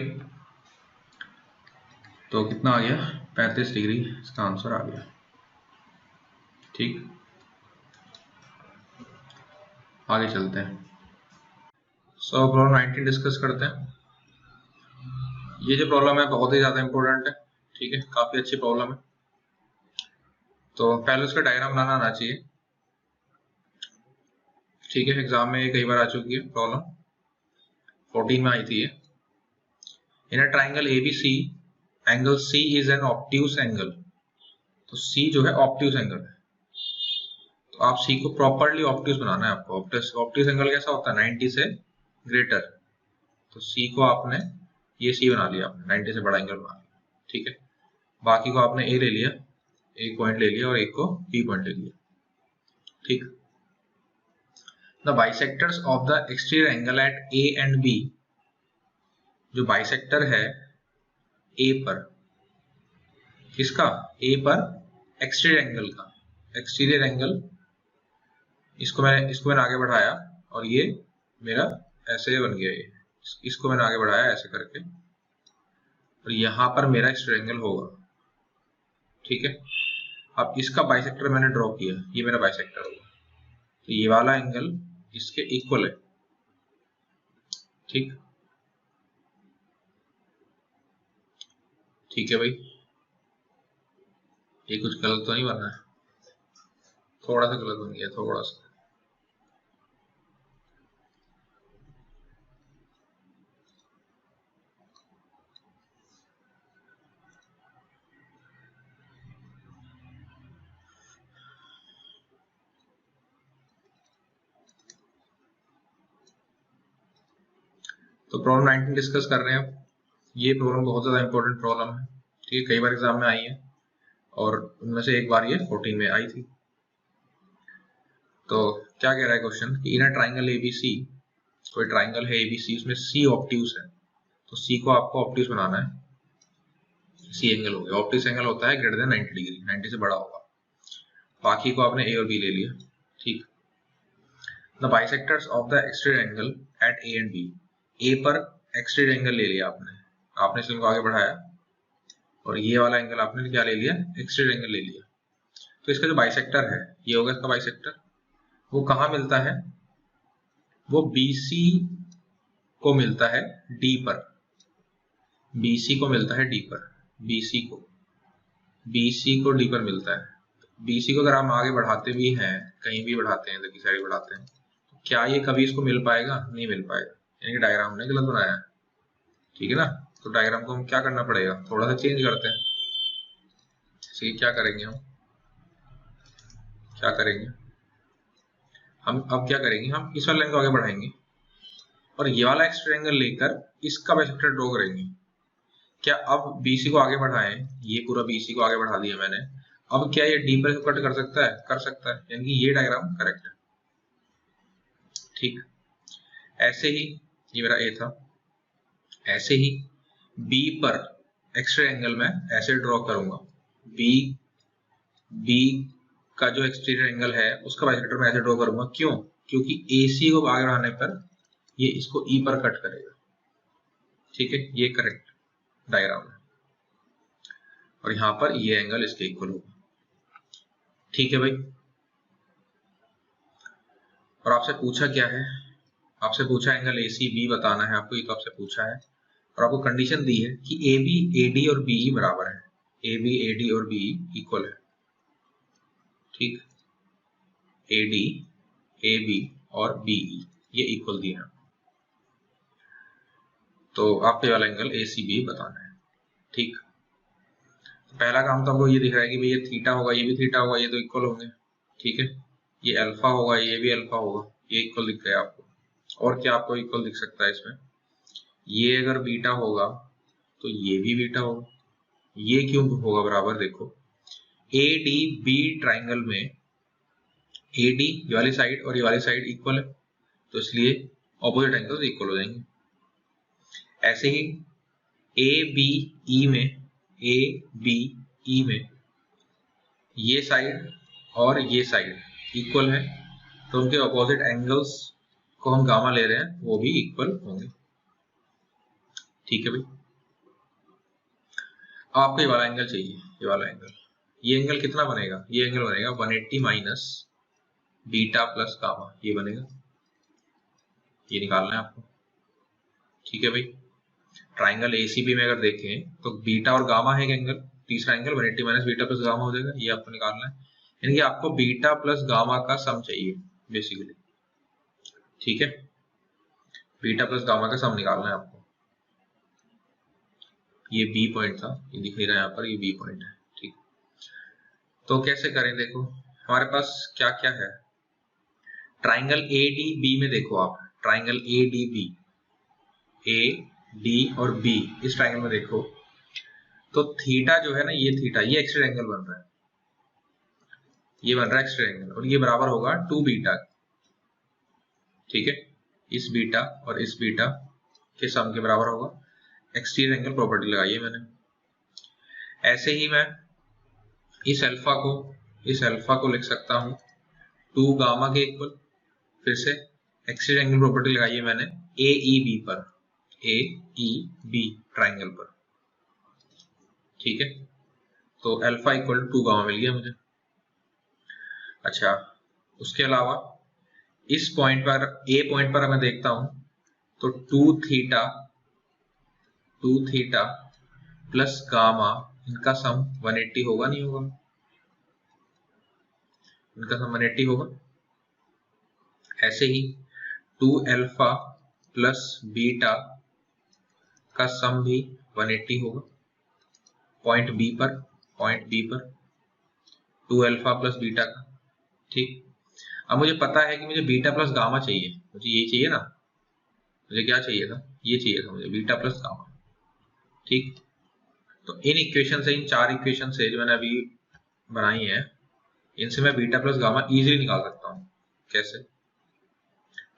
तो कितना आ गया 35 डिग्री, इसका आंसर आ गया, ठीक। आगे चलते हैं। सो प्रॉब्लम 19 डिस्कस करते हैं। ये जो प्रॉब्लम है बहुत ही ज़्यादा इंपॉर्टेंट है, ठीक है, काफ़ी अच्छी प्रॉब्लम है। तो पहले उसका डायग्राम बनाना आना चाहिए, ठीक है। एग्जाम में ये कई बार आ चुकी है प्रॉब्लम, 14 में आई थी ये। In a triangle ABC angle C is an obtuse angle, तो C जो है ऑब्ट्यूस एंगल है, तो आप C को प्रॉपरली ऑब्ट्यूस बनाना है आपको। ऑब्ट्यूस एंगल कैसा होता है 90 से ग्रेटर, तो C को आपने ये C बना लिया, आपने 90 से बड़ा एंगल बना लिया, ठीक है। बाकी को आपने A ले लिया, एक पॉइंट ले लिया, और एक को B पॉइंट ले लिया, ठीक। The bisectors of the exterior angle at A and B, जो बाइसेक्टर है A पर, किसका A पर एक्सटीरियर एंगल का, एक्सटीरियर एंगल, इसको मैंने आगे बढ़ाया, और ये मेरा ऐसे बन गया, ये इसको मैंने आगे बढ़ाया ऐसे करके, और यहाँ पर मेरा एक्सटीरियर एंगल होगा, ठीक है। अब इसका बाइसेक्टर मैंने ड्रॉ किया, ये मेरा बाइसेक्टर होगा, तो ये वाला एंगल इसके इक्वल है, ठीक, ठीक है भाई। ये कुछ गलत तो नहीं बना है, थोड़ा सा गलत बन गया, थोड़ा सा। तो प्रॉब्लम 19 डिस्कस कर रहे हैं। ये प्रॉब्लम बहुत ज़्यादा इंपॉर्टेंट प्रॉब्लम है, ठीक है, कई बार एग्जाम में आई है और उनमें से एक बार ये 14 में आई थी। तो क्या कह रहा है क्वेश्चन कि इन अ ट्राइंगल एबीसी, कोई ट्राइंगल है एबीसी, उसमें सी ऑब्ट्यूज है, तो सी को आपको ऑब्ट्यूज बनाना है। सी एंगल हो गया, ऑब्ट्यूज एंगल होता है ग्रेटर देन 90 डिग्री, 90 से बड़ा होगा। बाकी को आपने ए और बी ले लिया, ठीक। The bisectors of the exterior angle at A and B, A पर एक्सटेरियर एंगल ले लिया आपने इस को आगे बढ़ाया और ये वाला एंगल आपने क्या ले लिया, एक्सटेरियर एंगल ले लिया। तो इसका जो बाइसेक्टर है ये होगा इसका बाइसेक्टर, वो कहाँ मिलता है, वो BC को मिलता है D पर, BC को मिलता है D पर, BC को D पर मिलता है। BC को अगर हम आगे बढ़ाते भी हैं, कहीं भी बढ़ाते हैं, देखिए साइड बढ़ाते हैं, तो क्या ये कभी इसको मिल पाएगा, नहीं मिल पाएगा, यानी कि डायग्राम हमने गलत बनाया है, ठीक है ना। तो डायग्राम को हम क्या करना पड़ेगा, थोड़ा सा चेंज करते हैं। जैसे क्या करेंगे, हम अब क्या करेंगे, हम इस वाले लाइन को आगे बढ़ाएंगे और ये वाला एक्स्ट्रा एंगल लेकर इसका बाइसेक्टर ड्रॉ करेंगे। क्या अब BC को आगे बढ़ाएं, ये पूरा BC को आगे बढ़ा दिया मैंने, अब क्या ये D पर कट कर सकता है, कर सकता है, यानी कि ये डायग्राम करेक्ट है, ठीक। ऐसे ही ये मेरा A था, ऐसे ही B पर एक्स्ट्रा एंगल मैं ऐसे ड्रॉ करूंगा, B का जो एक्सटीरियर एंगल है उसका बाइसेक्टर मैं ऐसे ड्रॉ करूंगा, क्यों, क्योंकि AC को आगे बढ़ाने पर ये इसको E पर कट करेगा, ठीक है, ये करेक्ट डायग्राम है और यहां पर ये एंगल इसके इक्वल होगा, ठीक है भाई। और आपसे पूछा क्या है, आपसे पूछा एंगल ACB बताना है आपको, ये तो आपसे पूछा है और आपको कंडीशन दी है कि AB AD और BE बराबर है, AB AD और BE इक्वल है, ठीक, AD AB और BE ये इक्वल दिए हैं, तो आपको ये वाला एंगल ACB बताना है, ठीक। पहला काम तो आपको ये दिख रहा है कि भाई ये थीटा होगा, ये भी थीटा होगा, ये तो इक्वल होंगे, ठीक है, ये अल्फा होगा, ये भी अल्फा होगा, ये इक्वल दिख रहा है आपको। और क्या आपको इक्वल दिख सकता है इसमें, ये अगर बीटा होगा तो ये भी बीटा होगा, ये क्यों होगा बराबर, देखो ADB ट्राइंगल में AD ये वाली साइड और ये वाली साइड इक्वल है, तो इसलिए ऑपोजिट एंगल्स इक्वल हो जाएंगे। ऐसे ही ABE में ये साइड और ये साइड इक्वल है, तो उनके ऑपोजिट एंगल्स को हम गामा ले रहे हैं, वो भी इक्वल होंगे, ठीक है भाई। अब आपको ये वाला एंगल चाहिए, ये वाला एंगल, ये एंगल कितना बनेगा, ये एंगल बनेगा 180 माइनस बीटा प्लस गामा, ये बनेगा, ये निकालना है आपको, ठीक है भाई। ट्राइंगल ACB में अगर देखें तो बीटा और गामा है एक एंगल, तीसरा angle 180 minus beta plus gamma हो जाएगा, ये आपको निकालना है, यानी कि आपको बीटा प्लस गामा का सम चाहिए बेसिकली, ठीक है, बीटा प्लस गामा का सम निकालना है आपको। ये B पॉइंट था, ये दिख नहीं रहा है यहाँ पर, ये B पॉइंट है, ठीक। तो कैसे करें, देखो हमारे पास क्या क्या है, ट्राइंगल ADB में देखो आप, ट्राइंगल ADB, A D और B, इस ट्राइंगल में देखो तो थीटा जो है ना, ये थीटा, ये एक्स्ट्रा एंगल बन रहा है, ये बन रहा है एक्स्ट्रा एंगल, और ये बराबर होगा 2 बीटा, ठीक है, इस बीटा और इस बीटा के सम के बराबर होगा, एक्सटीरियर एंगल प्रॉपर्टी लगाई है मैंने। ऐसे ही मैं इस अल्फा को लिख सकता हूं 2 गामा के इक्वल, फिर से एक्सटीरियर एंगल प्रॉपर्टी लगाई है मैंने AEB पर, AEB ट्राइंगल पर, ठीक है, तो अल्फा इक्वल 2 गामा मिल गया मुझे। अच्छा, उसके अलावा इस पॉइंट पर, A पॉइंट पर मैं देखता हूं तो 2 थीटा प्लस गामा, इनका सम 180 होगा, नहीं होगा, इनका सम 180 होगा। ऐसे ही 2 अल्फा प्लस बीटा का सम भी 180 होगा पॉइंट बी पर 2 अल्फा प्लस बीटा का। ठीक, अब मुझे पता है कि मुझे बीटा प्लस गामा चाहिए, मुझे ये चाहिए ना, मुझे क्या चाहिए था, ये चाहिए था मुझे बीटा प्लस गामा। ठीक, तो इन इक्वेशन से, इन 4 इक्वेशन से जो मैंने अभी बनाई है, इनसे मैं बीटा प्लस गामा इजीली निकाल सकता हूँ। कैसे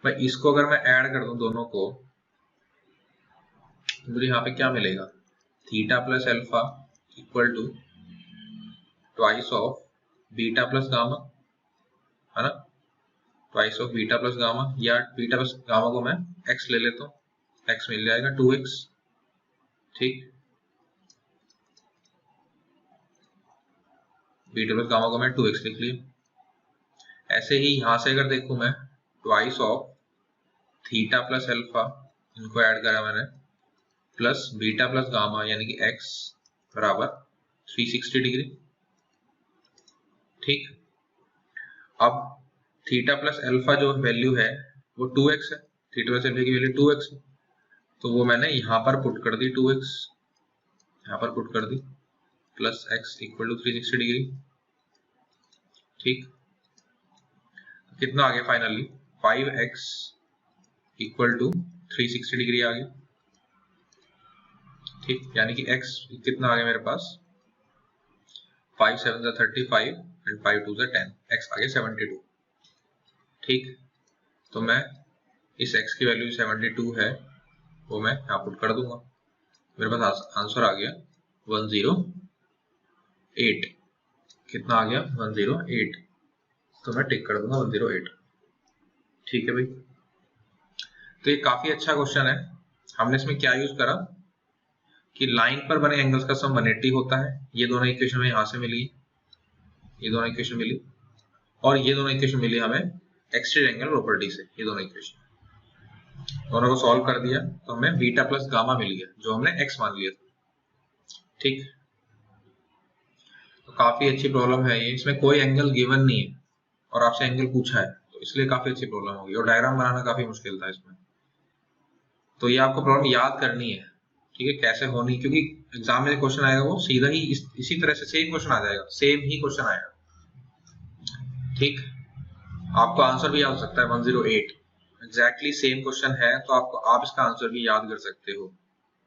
भाई, इसको अगर मैं ऐड कर दूं दोनों को, तो मुझे यहाँ पे क्या मिलेगा, theta plus alpha equal to twice of beta plus gamma, है ना, twice of beta plus gamma, या बीटा प्लस गामा को मैं x ले लेता हूँ, x मिल जाएगा 2x। ठीक, बीटा प्लस गामा को मैं 2x लिख लिया। ऐसे ही यहां से अगर देखूं मैं, twice of theta plus alpha, इनको ऐड करा मैंने, प्लस बीटा प्लस गामा यानी कि x बराबर 360 डिग्री। ठीक, अब थीटा प्लस अल्फा जो वैल्यू है वो 2x है, थीटा प्लस अल्फा की वैल्यू 2x है, तो वो मैंने यहां पर पुट कर दी, 2x यहां पर पुट कर दी, plus x equal to 360 degree. ठीक, कितना आ गया finally, 5x equal to 360 degree आ गया। ठीक, यानी कि x कितना आ गया मेरे पास, 5 7 35 एंड 5 2 10, x आ गया 72। ठीक, तो मैं इस x की वैल्यू 72 है वो मैं यहाँ पुट कर दूंगा, मेरे पास आंसर आ गया 108। कितना आ गया, 108, तो मैं टिक कर दूंगा 108। ठीक है भाई, तो ये काफी अच्छा क्वेश्चन है। हमने इसमें क्या यूज करा कि लाइन पर बने एंगल्स का सम 180 होता है। ये दोनों इक्वेशन में यहां से मिली, ये दोनों इक्वेशन मिली, और ये दोनों इक्वेशन मिली हमें एक्सट्रीम एंगल प्रॉपर्टी से। ये दोनों इक्वेशन दोनों को सॉल्व कर दिया तो हमें बीटा प्लस गामा मिल गया, जो हमने x मान लिया था। ठीक, तो काफी अच्छी प्रॉब्लम है ये, इसमें कोई एंगल गिवन नहीं है और आपसे एंगल पूछा है, तो इसलिए काफी अच्छी प्रॉब्लम होगी, और डायग्राम बनाना काफी मुश्किल था इसमें। तो ये आपको प्रॉब्लम याद करनी है, ठीक है, कैसे होनी, क्योंकि एग्जाम में क्वेश्चन आएगा वो सीधा ही इसी तरह से सेम क्वेश्चन आ जाएगा, सेम ही क्वेश्चन आएगा। ठीक, आपको आंसर भी याद हो सकता है 108, एग्जैक्टली सेम क्वेश्चन है, तो आप इसका आंसर भी याद कर सकते हो।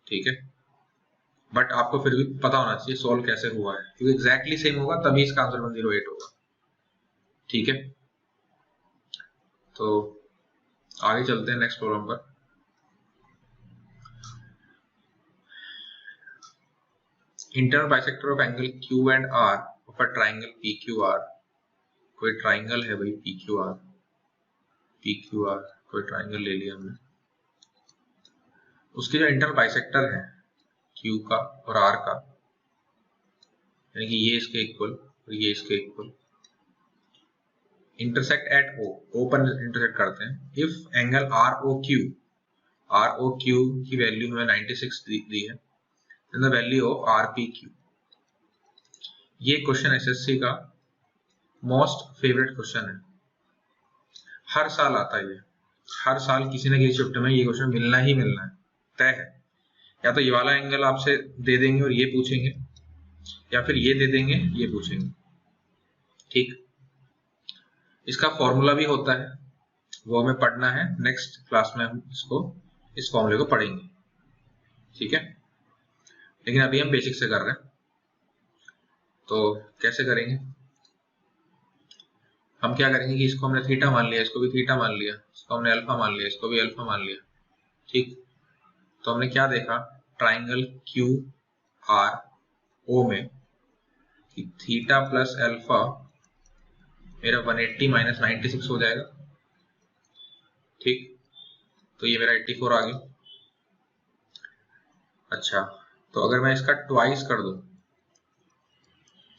ठीक है, बट आपको फिर भी पता होना चाहिए सॉल्व कैसे हुआ है, क्योंकि एग्जैक्टली सेम होगा तभी इसका आंसर 108 होगा। ठीक है, तो आगे चलते हैं नेक्स्ट प्रॉब्लम पर। Internal bisector of angle Q and R of a triangle PQR। कोई ट्राइंगल है भाई PQR, कोई ट्राइंगल ले लिया हमने, उसके जो इंटरनल बाइसेक्टर है Q का और R का, यानी कि ये इसके इक्वल और ये इसके इक्वल, इंटरसेक्ट एट O पर इंटरसेक्ट करते हैं। इफ एंगल ROQ की वैल्यू हमें 96 दी है, then the value of RPQ। ये क्वेश्चन एसएससी का मोस्ट फेवरेट क्वेश्चन है, हर साल आता है ये, हर साल किसी न किसी शिफ्ट में ये क्वेश्चन मिलना ही मिलना है, तय है। या तो ये वाला एंगल आपसे दे देंगे और ये पूछेंगे, या फिर ये दे देंगे ये पूछेंगे। ठीक, इसका फॉर्मूला भी होता है, वो हमें पढ़ना है, नेक्स्ट क्लास में हम इस फॉर्मूले को पढ़ेंगे। ठीक है, लेकिन अभी हम बेसिक से कर रहे हैं, तो कैसे करेंगे, हम क्या करेंगे कि इसको हमने थीटा मान लिया, इसको भी थीटा मान लिया, इसको हमने अल्फा मान लिया, इसको भी अल्फा मान लिया। ठीक, तो हमने क्या देखा, ट्राइंगल QRO में कि थीटा प्लस अल्फा मेरा 180 माइनस 96 हो जाएगा। ठीक, तो ये मेरा 84 आ गया। अच्छा, तो अगर मैं इसका ट्वाइस कर दूं,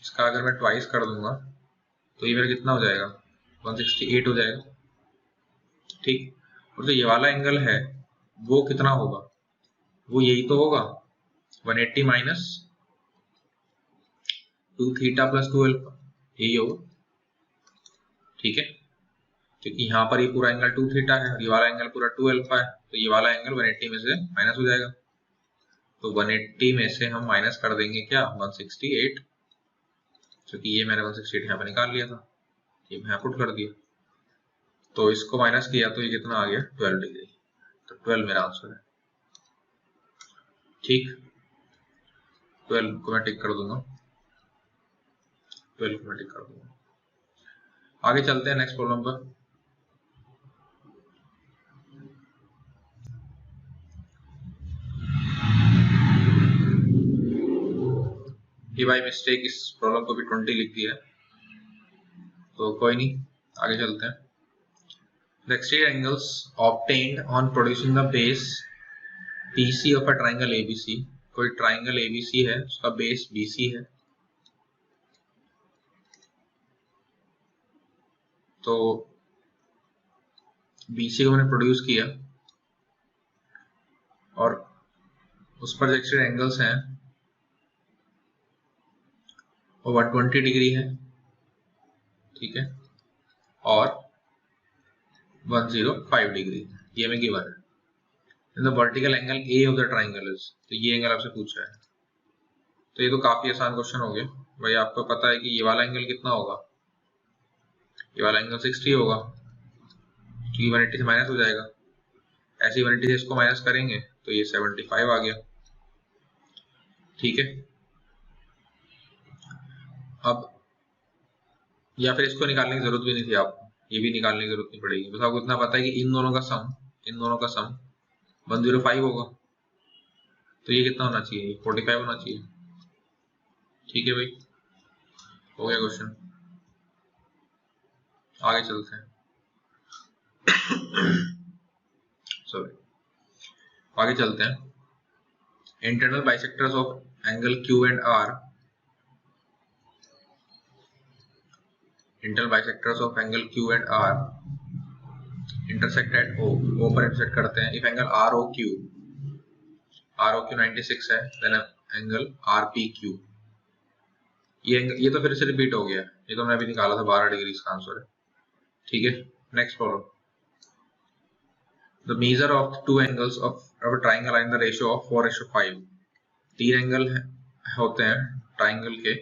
इसका अगर मैं ट्वाइस कर दूंगा तो ये मेरा कितना हो जाएगा, 168 हो जाएगा। ठीक, और जो ये वाला एंगल है वो कितना होगा, वो यही तो होगा, 180 माइनस 2 थीटा प्लस 2 अल्फा, यही होगा। ठीक है, क्योंकि यहाँ पर ये पूरा एंगल 2 थीटा है और ये वाला एंगल पूरा 2 अल्फा है, तो ये वाला एंगल 180 में से माइनस हो जाएगा। तो 180 में से हम माइनस कर देंगे क्या, 168, क्योंकि ये मैंने 168 यहाँ पर निकाल लिया था, ये मैं पुट कर दिया, तो इसको माइनस किया तो ये कितना आ गया, 12 डिग्री। तो 12 मेरा आंसर है। ठीक, 12 को मैं टिक कर दूंगा, 12 को मैं टिक कर दूंगा। आगे चलते हैं नेक्स्ट प्रॉब्लम पर। ये बाय मिस्टेक इस प्रॉब्लम को भी 20 लिख दिया है, तो कोई नहीं, आगे चलते हैं। The exterior angles obtained on producing the base BC of a triangle ABC, कोई ट्राइंगल ABC है, उसका बेस BC है, तो BC को मैंने प्रोड्यूस किया और उस पर जो एक्सटीरियर एंगल्स हैं वो 120 डिग्री है, ठीक है, और 105 डिग्री, ये में गिवन है। The vertical angle A of the triangle is, तो ये एंगल आपसे पूछा है। तो ये तो काफी आसान क्वेश्चन हो गया भाई। आपको पता है कि ये वाला एंगल कितना होगा, ये वाला एंगल 60 होगा, क्योंकि 180 से माइनस हो जाएगा। ऐसे 180 से इसको माइनस करेंगे तो ये 75 आ गया, ठीक है। अब या फिर इसको निकालने की जरूरत भी नहीं थी आपको, ये भी निकालने की जरूरत नहीं पड़ेगी, बस आपको इतना पता है कि इन दोनों का सम 105 होगा, तो ये कितना होना चाहिए, 45 होना चाहिए, ठीक है भाई, हो गया क्वेश्चन। आगे चलते हैं सॉरी, आगे चलते हैं। Internal bisectors of angle Q and R, internal bisectors of angle Q and R intersect at O पर इंटरसेक्ट करते हैं। If angle R O Q 96 है, then angle R P Q, ये तो फिर से रिपीट हो गया, ये तो मैंने अभी निकाला था, 12 डिग्री इसका आंसर है, ठीक है। Next problem, the measure of two angles of a triangle in the ratio of 4:5, 3 angle होते हैं ट्राइंगल के,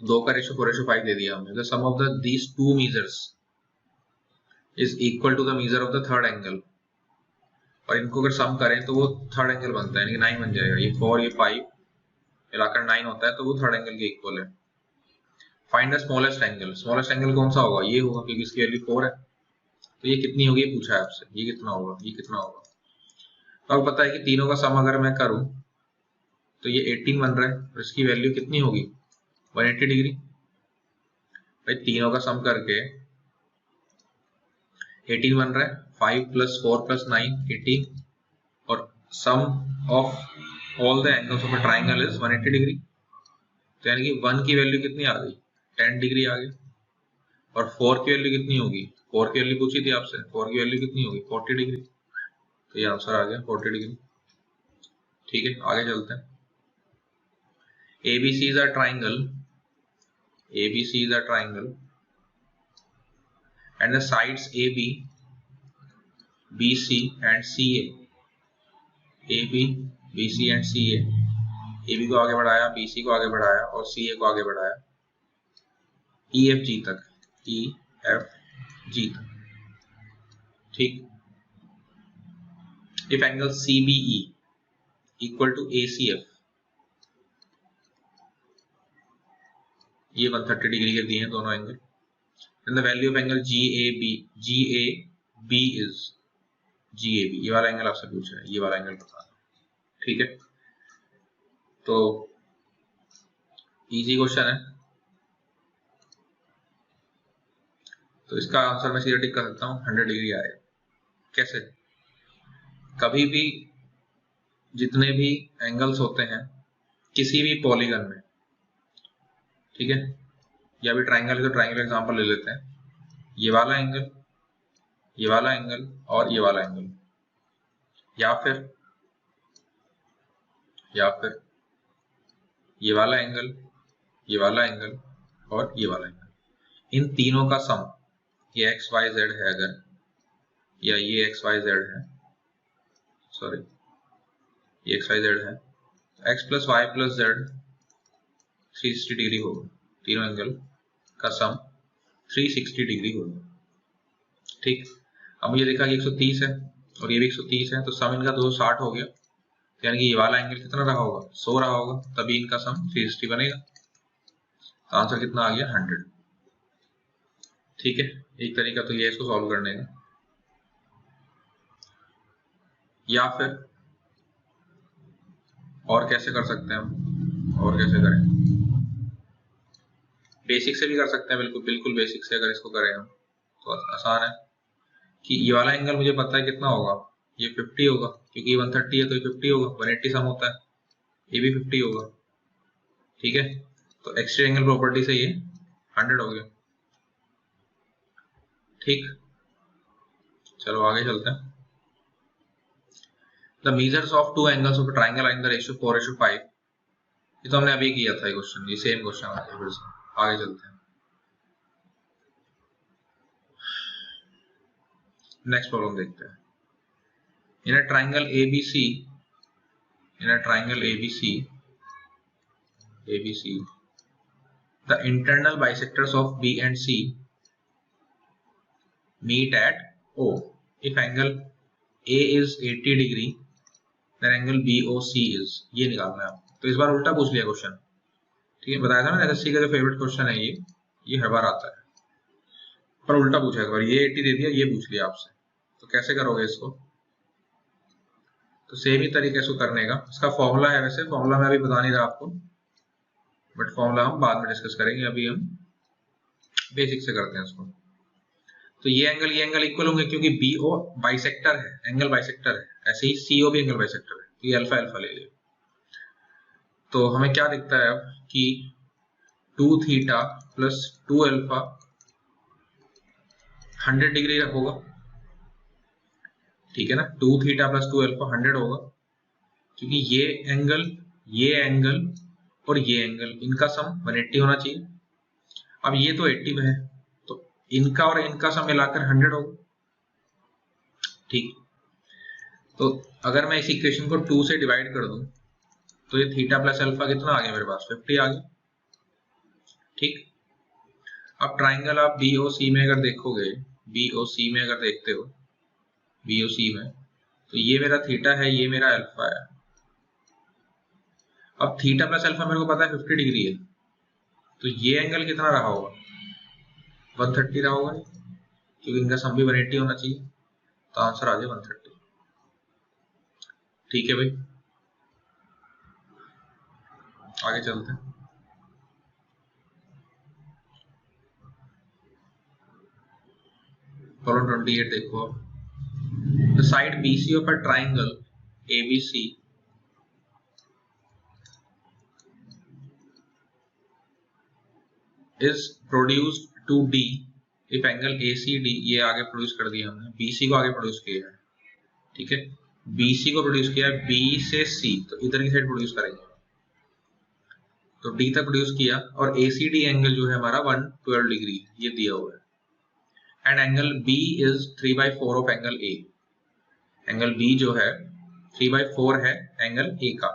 2 का रेशियो 4:5 दे दिया हमने। The sum of these two measures is equal to the measure of the third angle, और इनको अगर सम करें तो वो थर्ड एंगल बनता है, यानी 9 बन जाएगा। ये 4 ये 5 मिलाकर 9 होता है, तो वो थर्ड एंगल के इक्वल है। Find the smallest angle, smallest angle कौन सा होगा, ये होगा, क्योंकि इसकी वैल्यू 4 है, तो ये कितनी होगी पूछा है आपसे, ये कितना होगा, ये कितना होगा। तो आपको पता है कि तीनों का सम अगर मैं करूं तो ये 18 बन रहा है, और इसकी वैल्यू कितनी होगी, 180 डिग्री। भाई तीनों का सम करके 18 बन रहा है, 5 + 4 + 9 18, और sum of all the angles of a triangle is 180 degree, तो यानी कि 1 की वैल्यू कितनी आ गई, 10 डिग्री आ गई, और 4 की वैल्यू कितनी होगी, 4 की वैल्यू पूछी थी आपसे, 4 की वैल्यू कितनी होगी, 40 डिग्री, तो ये आंसर आ गया 40 डिग्री, ठीक है। आगे चलते हैं। ABC is a triangle, ABC is a triangle and the sides AB, BC and CA, AB, BC and CA, AB को आगे बढ़ाया, BC को आगे बढ़ाया और CA को आगे बढ़ाया EFG तक, EFG तक, ठीक। If angle CBE equal to ACF, ये 130 डिग्री के दिए हैं दोनों angle, then the value of angle GAB is GAB, ये वाला एंगल आपसे पूछा है, ये वाला एंगल बता, ठीक है। तो इजी क्वेश्चन है, तो इसका आंसर मैं सीधा टिक कर सकता हूँ, 100 डिग्री आएगा। कैसे, कभी भी जितने भी एंगल्स होते हैं किसी भी पॉलीगन में, ठीक है, या भी ट्राइंगल है तो ट्राइंगल एग्जांपल ले लेते हैं, ये वाला एंगल, ये वाला एंगल और ये वाला एंगल, या फिर ये वाला एंगल, ये वाला एंगल और ये वाला एंगल, इन तीनों का सम, ये एक्स वाई जेड है अगर, या ये एक्स वाई जेड है, सॉरी ये एक्स वाई जेड है, x plus y plus z 360 degree होगा, तीनों एंगल का सम 360 डिग्री होगा। ठीक, अब मुझे देखा कि 130 है और ये भी 130 है, तो सम इनका 260 हो गया, यानी कि ये वाला एंगल कितना रहा होगा, 100 रहा होगा, तभी इनका सम 360 बनेगा। तो आंसर कितना आ गया, 100। ठीक है, एक तरीका तो ये है इसको सॉल्व करने का। या फिर और कैसे कर सकते हैं हम, और कैसे करें, बेसिक से भी कर सकते हैं, बिल्कुल बिल्कुल बेसिक से अगर इसको करें हम तो आसान है कि ये वाला एंगल मुझे पता है कितना होगा, ये 50 होगा, क्योंकि ये 130 है तो ये 50 होगा, 180 सम होता है, ये भी 50 होगा। ठीक है, तो एक्सट्रीम एंगल प्रॉपर्टी से ये 100 हो गया। ठीक, चलो आगे चलते हैं। The measures of two angles of triangle in the ratio 4:5, ये तो हमने अभी किया था ये क्वेश्चन, ये सेम क्वेश्चन आ गया फिर से। आगे चलते हैं, नेक्स्ट प्रॉब्लम देखते हैं। In a triangle ABC, in a triangle ABC the internal bisectors of B and C meet at O if angle A is 80 degree then angle BOC is, ये निकालना है आपको। तो इस बार उल्टा पूछ लिया क्वेश्चन। ठीक है, बताया था ना एसएससी का जो फेवरेट क्वेश्चन है ये हर बार आता है, पर उल्टा पूछा है इस बार, ये 80 दे दिया, ये पूछ लिया आपसे, तो कैसे करोगे इसको। तो सेम ही तरीके से करने का, इसका फॉर्मूला है, वैसे फॉर्मूला मैं अभी बता नहीं रहा आपको, बट फॉर्मूला हम बाद में डिस्कस करेंगे, अभी हम बेसिक से करते हैं इसको। तो ये एंगल इक्वल होंगे क्योंकि BO बाइसेक्टर है, एंगल बाइसेक्टर है, ऐसे ही CO भी एंगल बाइसेक्टर है, तो ये अल्फा अल्फा ले लिया। तो हमें क्या दिखता है अब कि 2 थीटा प्लस 2 अल्फा 100 डिग्री होगा। ठीक है ना, 2 थीटा प्लस 2 अल्फा 100 होगा, क्योंकि ये एंगल और ये एंगल इनका सम 180 होना चाहिए। अब ये तो 80 में है, तो इनका और इनका सम मिलाकर 100 होगा। ठीक, तो अगर मैं इस इक्वेशन को 2 से डिवाइड कर दूं तो ये थीटा प्लस अल्फा कितना आ गया मेरे पास, 50 आ गया। ठीक, अब ट्राइंगल आप BOC में अगर देखोगे, BOC में अगर देखते हो, BOC में, तो ये मेरा थीटा है, ये मेरा अल्फा है। अब थीटा प्लस अल्फा मेरे को पता है 50 डिग्री है, तो ये एंगल कितना रहा होगा, 130 रहा होगा, क्योंकि इनका सम भी 180 होना चाहिए, तो आंसर आ गया 130। ठीक है भाई, आगे चलते हैं। प्रॉब्लम 28 देखो, the side BC of a triangle ABC is produced to D if angle ACD, ये आगे प्रोड्यूस कर दिया हमने, BC को आगे प्रोड्यूस किया है। ठीक है, BC को प्रोड्यूस किया है, B से C, तो इधर की साइड प्रोड्यूस करेंगे, तो D तक प्रोड्यूस किया, और ACD एंगल जो है हमारा 112 डिग्री ये दिया हुआ है, and angle B is 3/4 of angle A, angle B जो है 3/4 है एंगल A का।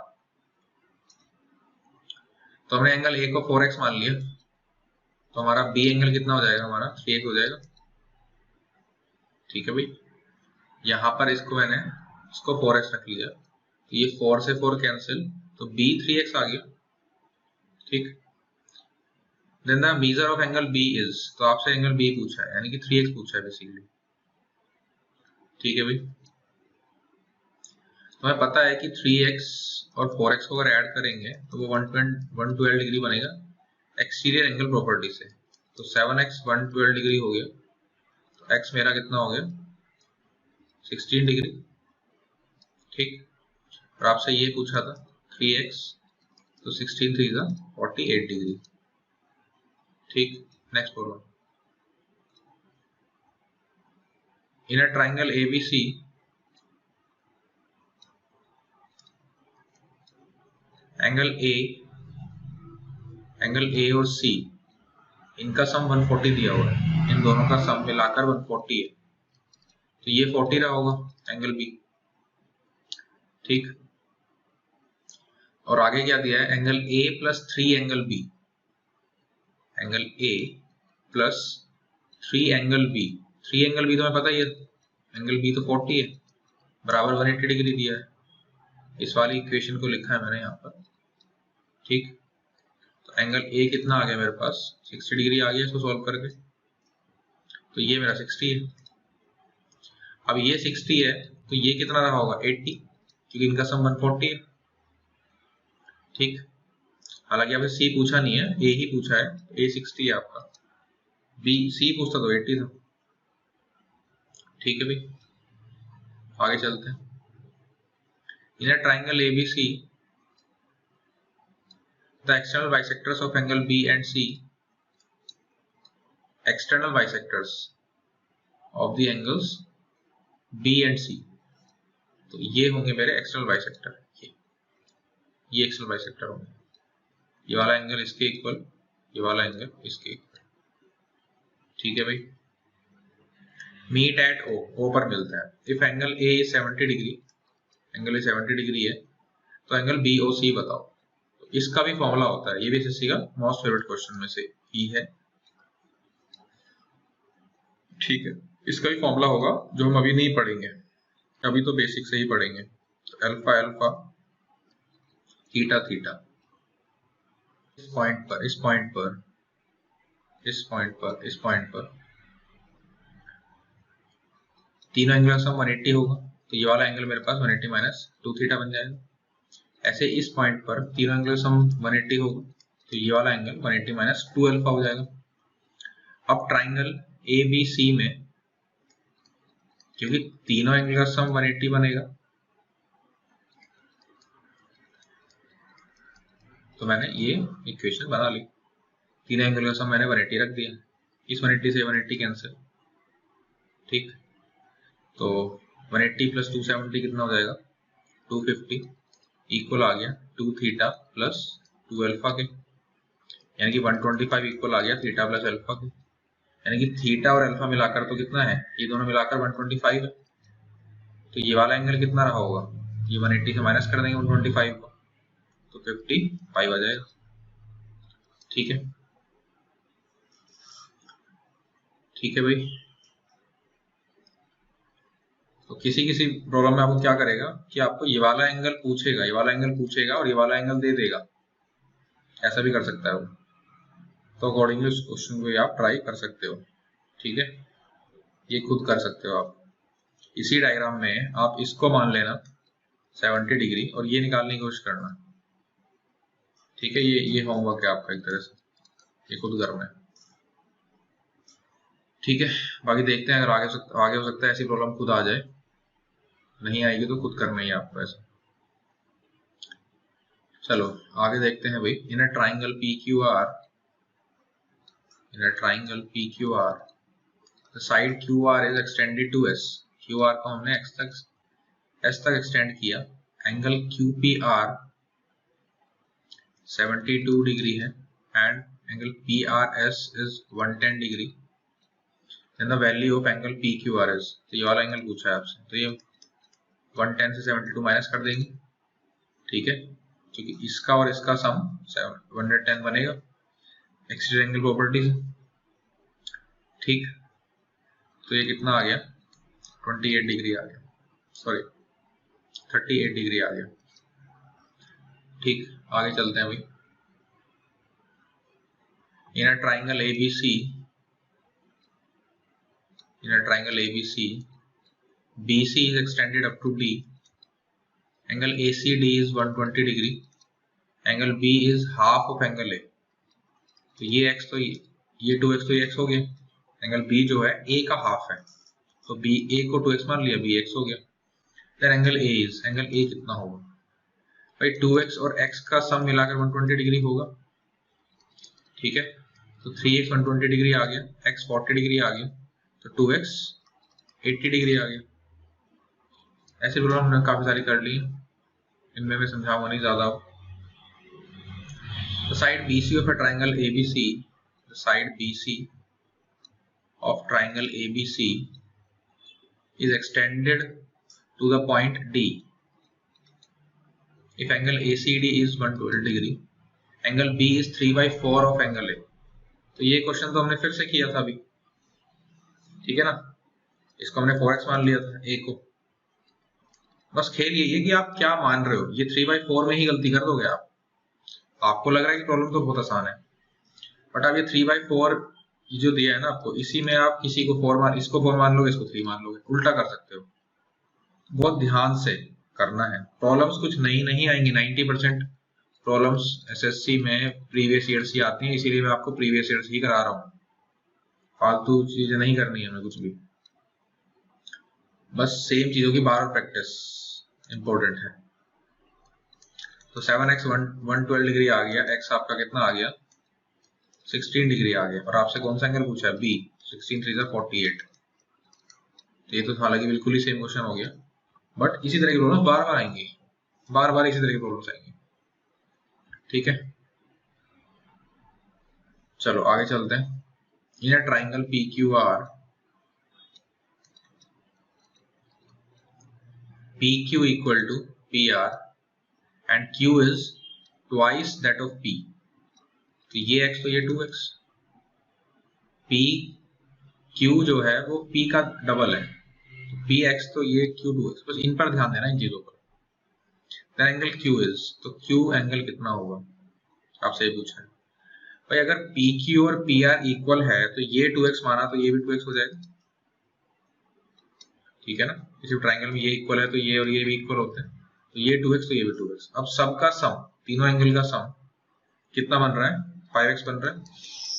तो हमने एंगल A को 4x मान लिया, तो हमारा B एंगल कितना हो जाएगा, हमारा 3x हो जाएगा। ठीक है भाई, यहां पर इसको 4x रख लिया, तो ये 4 से 4 कैंसिल, तो B 3x आ गया। ठीक, then the measure of angle B is, तो आपसे एंगल B पूछा है, यानी कि 3x पूछा है बेसिकली। ठीक है भाई, तो हमें पता है कि 3x और 4x को अगर ऐड करेंगे तो वो 112 डिग्री बनेगा एक्सटीरियर एंगल प्रॉपर्टी से, तो 7x 112 डिग्री हो गया, तो x मेरा कितना हो गया, 16 डिग्री। ठीक, और आपसे ये पूछा था 3x, तो 16 3 जा 48 डिग्री। ठीक, next problem, in a triangle ABC angle A और C इनका सम 140 दिया हुआ है, इन दोनों का सम मिलाकर 140 है, तो ये 40 रहा होगा एंगल बी। ठीक, और आगे क्या दिया है, angle A plus 3 angle B, angle A plus 3 angle B. 3 angle B तो हमें पता ही है, एंगल बी तो 40 है, बराबर 180 डिग्री दिया है। इस वाली इक्वेशन को लिखा है मैंने यहाँ पर। ठीक, तो एंगल ए कितना आ गया मेरे पास, 60 डिग्री आ गया इसको सॉल्व करके, तो ये मेरा 60 है। अब ये 60 है तो ये कितना रहा होगा, 80, क्योंकि इनका सम 140 है। ठीक, हालांकि आपसे सी पूछा नहीं है, ए ही पूछा है, ए 60 है आपका, बी सी पूछता तो 80 था। ठीक है भाई, आगे चलते हैं। In a triangle ABC, the external bisectors of angle B and C, external bisectors of the angles B and C, तो ये होंगे मेरे एक्सटर्नल बाइसेक्टर, ये एक्सटर्नल बाइसेक्टर होंगे, ये वाला एंगल इसके इक्वल, ये वाला एंगल इसके इक्वल। ठीक है भाई, मीट एट ओ पर मिलता है। If angle A 70 degree, angle A 70 degree है, तो एंगल BOC बताओ। तो इसका भी फॉर्मूला होता है, ये भी एसएससी का मोस्ट फेवरेट क्वेश्चन में से ही है। ठीक है, इसका भी फॉर्मूला होगा जो हम अभी नहीं पढ़ेंगे, अभी तो बेसिक से ही पढ़ेंगे। तो अल्फा अल्फा थीटा थीटा, इस पॉइंट पर इस पॉइंट पर इस पॉइंट पर इस पॉइंट पर तीनों एंगल का सम 180 होगा, तो ये वाला एंगल मेरे पास 180 माइनस 2 थीटा बन जाएगा। ऐसे इस पॉइंट पर तीनों एंगल का सम 180 होगा, तो ये वाला एंगल 180 माइनस 2 अल्फा हो जाएगा। अब ट्राइंगल ABC में क्योंकि तीनों एंगल का सम 180 बनेगा, तो मैंने ये इक्वेशन बना ली, तीनों एंगल का सम मैंने 180 रख दिया, इस 180 से 180 कैंसिल। ठीक, तो 180 प्लस 270 कितना हो जाएगा, 250, इक्वल आ गया 2 थीटा प्लस 2 अल्फा के, यानी कि 125 इक्वल आ गया थीटा प्लस अल्फा के, यानी कि थीटा और अल्फा मिलाकर तो कितना है, ये दोनों मिलाकर 125 है। तो ये वाला एंगल कितना रहा होगा, ये 180 से माइनस कर देंगे 125 को, तो 55 आ जाएगा। ठीक है, ठीक है भाई। तो किसी किसी प्रॉब्लम में आपको क्या करेगा कि आपको ये वाला एंगल पूछेगा, ये वाला एंगल पूछेगा और ये वाला एंगल दे देगा, ऐसा भी कर सकता है वो, तो अकॉर्डिंगली उस क्वेश्चन को आप ट्राई कर सकते हो। ठीक है, ये खुद कर सकते हो आप। इसी डायग्राम में आप इसको मान लेना 70 डिग्री और ये निकालने की कोशिश करना। ठीक है, ये होमवर्क है आपका एक तरह से, ये खुद करना है। ठीक है, बाकी देखते हैं, अगर आगे हो सकता है ऐसी प्रॉब्लम खुद आ जाए, नहीं आएगी तो खुद करना ही आपको ऐसा। चलो आगे देखते हैं भाई। In a triangle PQR, in a triangle PQR the side QR is extended to S, QR को हमने S तक एक्सटेंड किया। एंगल QPR 72 डिग्री है and angle PRS is 110 degree, then the value of angle PQR is, तो ये वाला angle पूछा है आपसे, तो ये 110 से 72 माइनस कर देंगे। ठीक है, क्योंकि इसका और इसका सम 110 बनेगा एक्सटेंड एंगल प्रॉपर्टी से। ठीक, तो ये कितना आ गया, 28 डिग्री आ गया, सॉरी 38 डिग्री आ गया। ठीक, आगे चलते हैं भाई। In a triangle ABC, in a triangle ABC BC is extended up to D, angle ACD is 120 degree, angle B is half of angle A, तो ये x तो ये 2x तो ये x हो गया, एंगल B जो है A का हाफ है, तो B A को 2x मान लिया, B x हो गया। Then angle A is, angle A कितना होगा भाई, 2x और x का सम मिलाकर 120 डिग्री होगा। ठीक है, तो 3x 120 डिग्री आ गया, x 40 डिग्री आ गया, तो 2x 80 डिग्री आ गया। ऐसे प्रॉब्लम हमने काफी सारी कर ली, इनमें मैं समझाऊंगा नहीं ज्यादा। The side BC of a triangle ABC the side BC of triangle ABC is extended to the point D. If angle ACD is 120 degree, angle B is 3/4 of angle A. तो ये क्वेश्चन तो हमने फिर से किया था अभी, ठीक है ना। इसको हमने 4x मान लिया था A को। बस खेल यही है कि आप क्या मान रहे हो। ये 3/4 में ही गलती कर दोगे आप। आपको लग रहा है कि प्रॉब्लम तो बहुत आसान है, बट आप ये 3/4 जो दिया है ना आपको, इसी में आप किसी को 4 मान, इसको 4 मान लोगे, इसको 3 मान लोगे, उल्टा कर सकते हो। बहुत ध्यान से करना है। प्रॉब्लम्स कुछ नई नहीं आएंगी। 90% प्रॉब्लम्स एसएससी में प्रीवियस ईयर्स ही आती हैं, इसीलिए मैं आपको प्रीवियस ईयर्स ही करा रहा हूँ। फालतू चीजें नहीं करनी है हमें कुछ भी, बस सेम चीजों की बार बार प्रैक्टिस इंपॉर्टेंट है। तो 7x 112 डिग्री आ गया, x आपका कितना आ गया 16 डिग्री आ गया, और आपसे कौन सा एंगल पूछा है B, 16 3 48। तो ये तो हालांकि बिल्कुल ही सेम क्वेश्चन हो गया, बट इसी तरह की प्रॉब्लम्स बार बार आएंगी, बार बार इसी तरह की प्रॉब्लम्स आएंगी, ठीक है। चलो आगे चलते हैं। In a triangle PQR, PQ equal to PR and Q is twice that of P। तो ये x तो ये 2x, PQ जो है वो P का डबल है, तो PX तो ये Q 2x। बस इन पर ध्यान देना, इन चीजों पर। Then एंगल Q is, तो Q एंगल कितना होगा आपसे ये पूछा है भाई। अगर PQ और PR इक्वल है तो ये 2x माना तो ये भी 2x हो जाएगा, ठीक है ना। किसी ट्राइंगल में ये इक्वल है तो ये और ये भी इक्वल होते हैं, तो ये 2x तो ये भी 2x। अब सबका सम, तीनों एंगल का सम कितना बन रहा है 5x बन रहा है,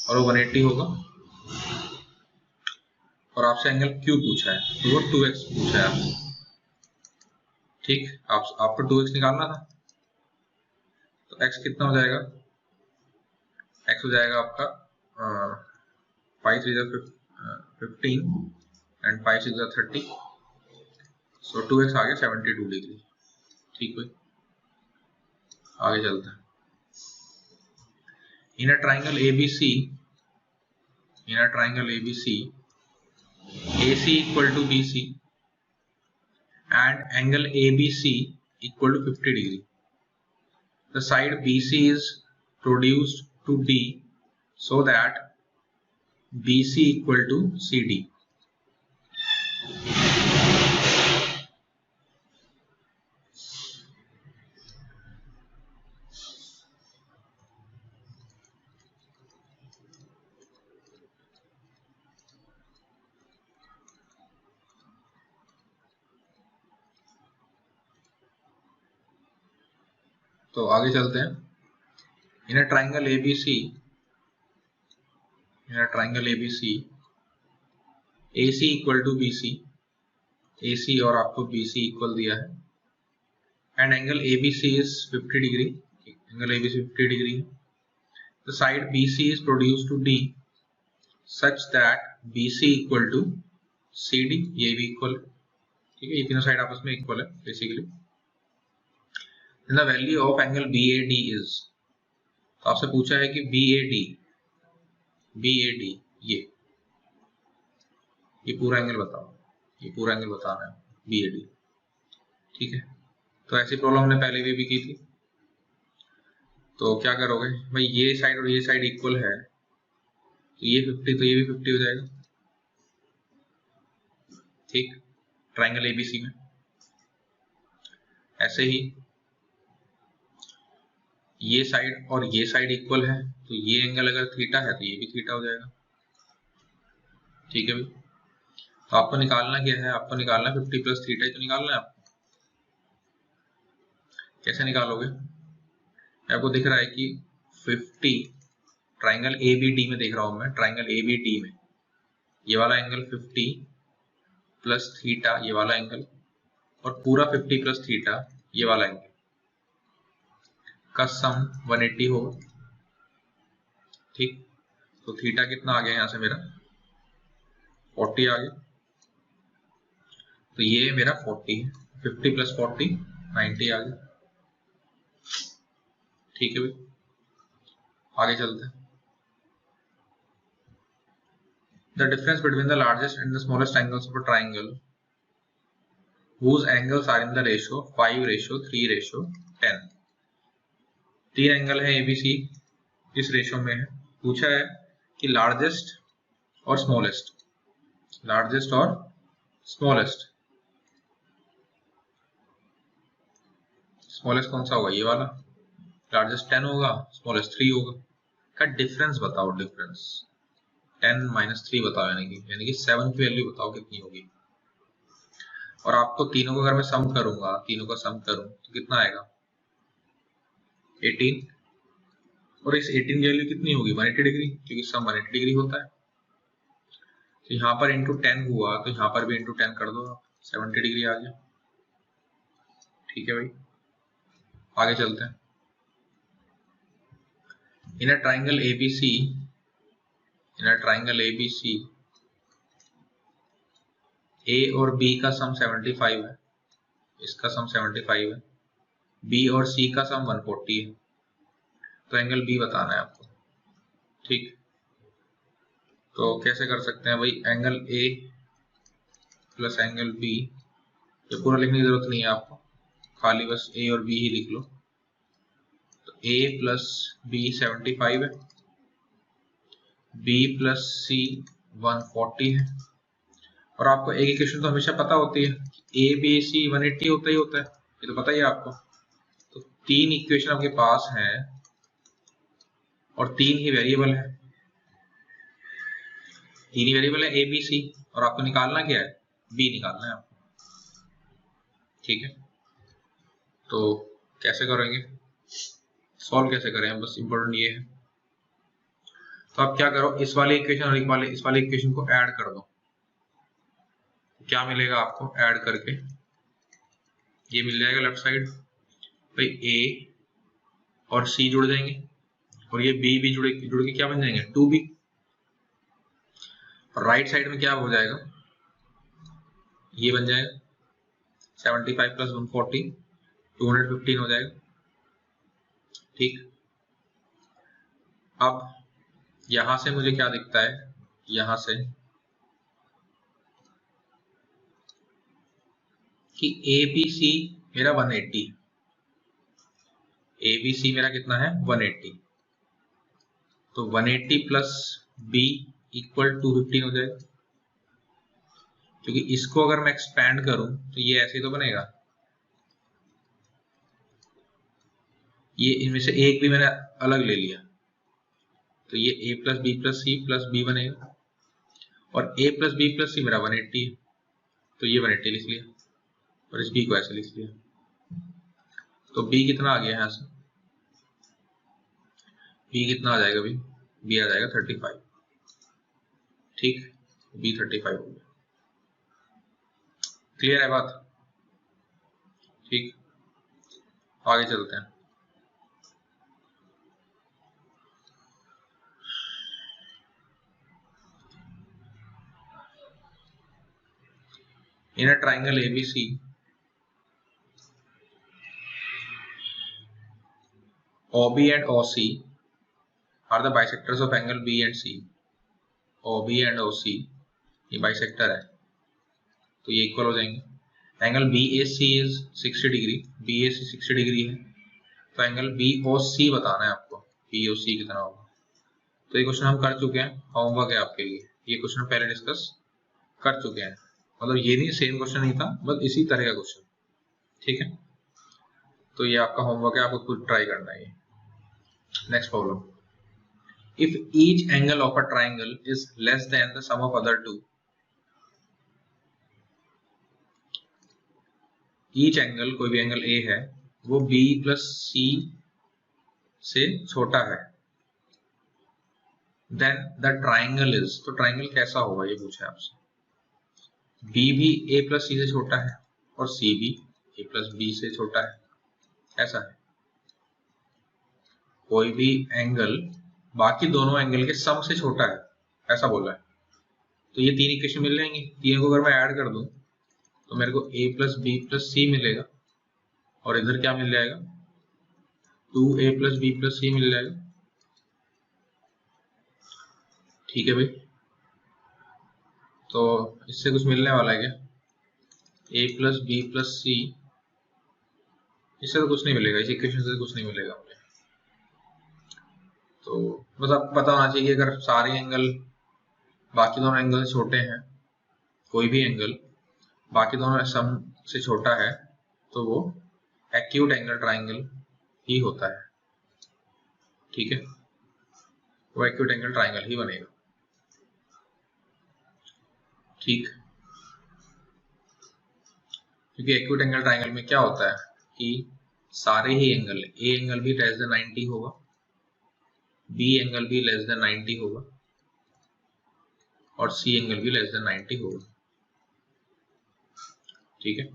और वो 180 होगा। और आपसे एंगल Q पूछा है तो वो 2x पूछा है आपसे, ठीक। आपको 2x निकालना था, तो x कितना हो जाएगा, x हो जाएगा आपका 5 3 15 एंड 5 6 30, सो 2x आ गया 72 डिग्री, ठीक भाई। आगे चलते हैं। In a triangle ABC, in a triangle ABC AC equal to BC and angle ABC equal to 50 degree. The side BC is produced to D so that BC equal to CD. तो आगे चलते हैं। In a triangle ABC, in a triangle ABC AC equal to BC, AC और आपको BC equal दिया है, and angle ABC is 50 degree, angle ABC 50 degree है। The side BC is produced to D such that BC equal to CD, ये भी equal है, ठीक है। ये तीनों साइड आपस में इक्वल है basically. Then the value of angle BAD is, तो आपसे पूछा है कि BAD ये पूरा एंगल बताओ, ये पूरा एंगल बताना है BAD, ठीक है। तो ऐसी प्रॉब्लम हमने पहले भी की थी। तो क्या करोगे भाई, ये साइड और ये साइड इक्वल है, तो ये 50 तो ये भी 50 हो जाएगा, ठीक, ट्राइंगल ABC में। ऐसे ही ये साइड और ये साइड इक्वल है, तो ये एंगल अगर थीटा है तो ये भी थीटा हो जाएगा, ठीक है भाई। तो आपको निकालना क्या है, आपको निकालना 50 प्लस थीटा ही तो निकालना है आपको। कैसे निकालोगे, आपको दिख रहा है कि 50 ट्राइंगल ABD में देख रहा हूं मैं, ट्राइंगल ABD में ये वाला एंगल 50 प्लस थीटा ये वाला एंगल, और पूरा 50 प्लस थीटा ये वाला एंगल का सम 180 होगा, ठीक। तो थीटा कितना आ गया यहाँ से मेरा 40 आ गया, तो ये मेरा 40 है, 50 प्लस 40 90 आ गया, ठीक है भाई। आगे चलते हैं। The difference between the largest and the smallest angles of a triangle whose angles are in the ratio 5:3:10। तीन एंगल है एबीसी, इस रेशियो में है। पूछा है कि लार्जेस्ट और स्मॉलेस्ट, लार्जेस्ट और स्मॉलेस्ट, स्मॉलेस्ट कौन सा होगा? ये वाला। लार्जेस्ट 10 होगा, स्मॉलेस्ट 3 होगा। का डिफरेंस बताओ, डिफरेंस 10 - 3 बताओ, यानी कि 7 की वैल्यू बताओ कितनी होगी। और आपको तीनों को अगर मैं सम करूंगा, तीनों का सम करूं तो कितना आएगा? 18। और इस 18 की वैल्यू कितनी होगी? 180 डिग्री, क्योंकि सम 180 डिग्री होता है। तो यहाँ पर इंटू 10 हुआ, तो यहाँ पर भी इंटू 10 कर दो, 70 डिग्री आ गया। ठीक है भाई, आगे चलते हैं। In a triangle ABC, in a triangle ABC A और बी का सम 75 है, इसका सम 75 है, बी और सी का सम 140 है। तो एंगल बी बताना है आपको। ठीक, तो कैसे कर सकते हैं भाई? Angle A plus angle B, ये पूरा लिखने की जरूरत नहीं है आपको, खाली बस ए और बी ही लिख लो। तो ए प्लस बी 75 है, बी प्लस सी 140 है। और आपको एक इक्वेशन तो हमेशा पता होती है, ए बी सी 180 होता ही होता है, ये तो पता ही है आपको। तो तीन इक्वेशन आपके पास हैं और तीन ही वेरिएबल है, तीन ही वेरिएबल है ए बी सी, और आपको निकालना क्या है? बी निकालना है आपको। ठीक है, तो कैसे करेंगे, सॉल्व कैसे करें, बस इंपॉर्टेंट ये है। तो आप क्या करो, इस वाले इक्वेशन और इस वाले इक्वेशन को ऐड कर दो। क्या मिलेगा आपको ऐड करके? ये मिल जाएगा लेफ्ट साइड भाई, ए और सी जुड़ जाएंगे, और ये बी भी जुड़ के क्या बन जाएंगे? 2b। और राइट साइड में क्या हो जाएगा? ये बन जाएगा 75 + 140, 215 हो जाएगा। ठीक, अब यहां से मुझे क्या दिखता है? यहां से कि ABC मेरा 180, ABC मेरा कितना है? 180। तो 180 प्लस B इक्वल 215 हो जाएगा, क्योंकि इसको अगर मैं एक्सपैंड करूं तो ये ऐसे ही तो बनेगा। ये इनमें से एक भी मैंने अलग ले लिया, तो ये a plus B plus C plus B बनेगा, और a plus B plus C मेरा 180 है, तो ये 180 लिख लिया, और इस b को ऐसे लिख लिया। तो b कितना आ गया यहाँ से? b कितना आ जाएगा भाई? b आ जाएगा 35। ठीक, b 35 हो गया। क्लियर है बात? ठीक, आगे चलते हैं। In a triangle ABC, OB and OC are the bisectors of angle B and C। OB and OC ये बाइसेक्टर है, तो ये इक्वल हो जाएंगे। Angle BAC is 60 degree, BAC 60 degree है, तो एंगल BOC बताना है आपको, BOC कितना होगा। तो ये क्वेश्चन हम कर चुके हैं, होमवर्क है आपके लिए। ये क्वेश्चन पहले डिस्कस कर चुके हैं, मतलब ये नहीं सेम क्वेश्चन नहीं था, बस इसी तरह का क्वेश्चन। ठीक है, तो ये आपका होमवर्क है, आपको खुद ट्राई करना है। Next problem, if each angle of a triangle is less than the sum of other two, each angle, कोई भी एंगल A है वो B प्लस C से छोटा है, then the triangle is, तो ट्राइंगल कैसा होगा ये पूछा है आपसे। B भी A प्लस C से छोटा है और C भी A प्लस B से छोटा है, ऐसा है। कोई भी एंगल बाकी दोनों एंगल के सम से छोटा है, ऐसा बोला है। तो ये तीन इक्वेशन मिल जाएंगी, तीनों को अगर मैं ऐड कर दूं तो मेरे को a प्लस बी प्लस सी मिलेगा, और इधर क्या मिल जाएगा? 2a प्लस बी प्लस सी मिल जाएगा। ठीक है भाई, तो इससे कुछ मिलने वाला है क्या? a प्लस बी प्लस सी, इससे तो कुछ नहीं मिलेगा, इस इक्वेशन से कुछ नहीं मिलेगा मुझे। तो बस आपको पता होना चाहिए कि अगर सारे एंगल बाकी दोनों एंगल से छोटे हैं, कोई भी एंगल बाकी दोनों सम से छोटा है, तो वो एक्यूट एंगल ट्राइंगल ही होता है। ठीक है, वो एक्यूट एंगल ट्राइंगल ही बनेगा। ठीक, क्योंकि एक्यूट एंगल ट्राइंगल में क्या होता है कि सारे ही एंगल, ए एंगल भी लेस देन 90 होगा, बी एंगल भी लेस देन 90 होगा और सी एंगल भी लेस देन 90 होगा। ठीक है,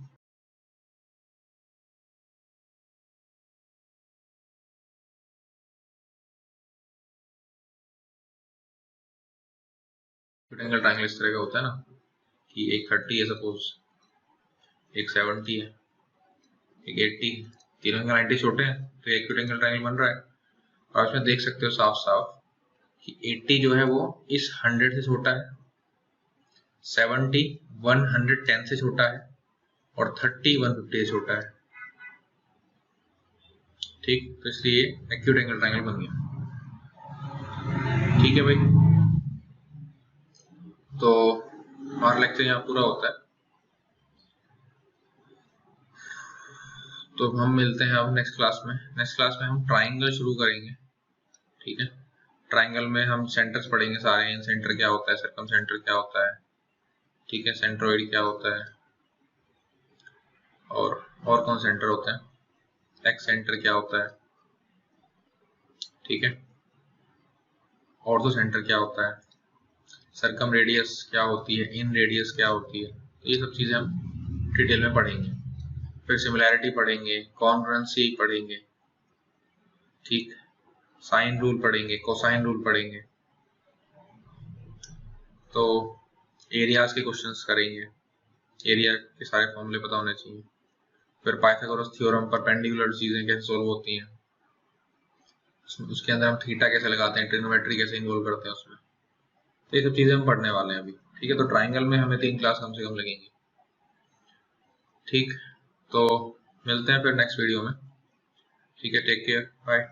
एक्यूट एंगल ट्राइंगल इस तरह का होता है ना कि एक 30 है सपोज, एक 70 है, एक 80, तीनों एंगल 90 छोटे हैं, तो एक्यूट एंगल ट्राइंगल बन रहा है। और इसमें देख सकते हो साफ साफ कि 80 जो है वो इस 100 से छोटा है, 70 110 से छोटा है और 30 150 से छोटा है। ठीक, तो इसलिए एक्यूट एंगल ट्राइंगल बन गया। ठीक है भाई, तो हमारा लेक्चर यहाँ पूरा होता है। तो हम मिलते हैं अब नेक्स्ट क्लास में। नेक्स्ट क्लास में हम ट्राइंगल शुरू करेंगे। ठीक है, ट्राइंगल में हम सेंटर्स पढ़ेंगे सारे, इन सेंटर क्या होता है, सर्कम सेंटर क्या होता है, ठीक है, सेंट्रोइड क्या होता है, और कौन सेंटर होते हैं, एक्स सेंटर क्या होता है, ठीक है, ऑर्थो सेंटर क्या होता है, सर्कम रेडियस क्या होती है, इन रेडियस क्या होती है, तो ये सब चीजें हम डिटेल में पढ़ेंगे। फिर सिमिलैरिटी पढ़ेंगे, कॉन्ग्रुएंसी पढ़ेंगे, ठीक, साइन रूल पढ़ेंगे, कोसाइन रूल पढ़ेंगे, तो एरियाज के क्वेश्चंस करेंगे, एरिया के सारे फॉर्मूले पता होने चाहिए। फिर पाइथागोरस थ्योरम, परपेंडिकुलर चीजें कैसे सोल्व होती हैं, उसके अंदर हम थीटा कैसे लगाते हैं, ट्रिग्नोमेट्री कैसे इन्वॉल्व करते हैं उसमें, तो ये सब चीजें हम पढ़ने वाले हैं अभी। ठीक है, तो ट्राइंगल में हमें 3 क्लास कम से कम लगेंगी। ठीक, तो मिलते हैं फिर नेक्स्ट वीडियो में। ठीक है, टेक केयर, बाय।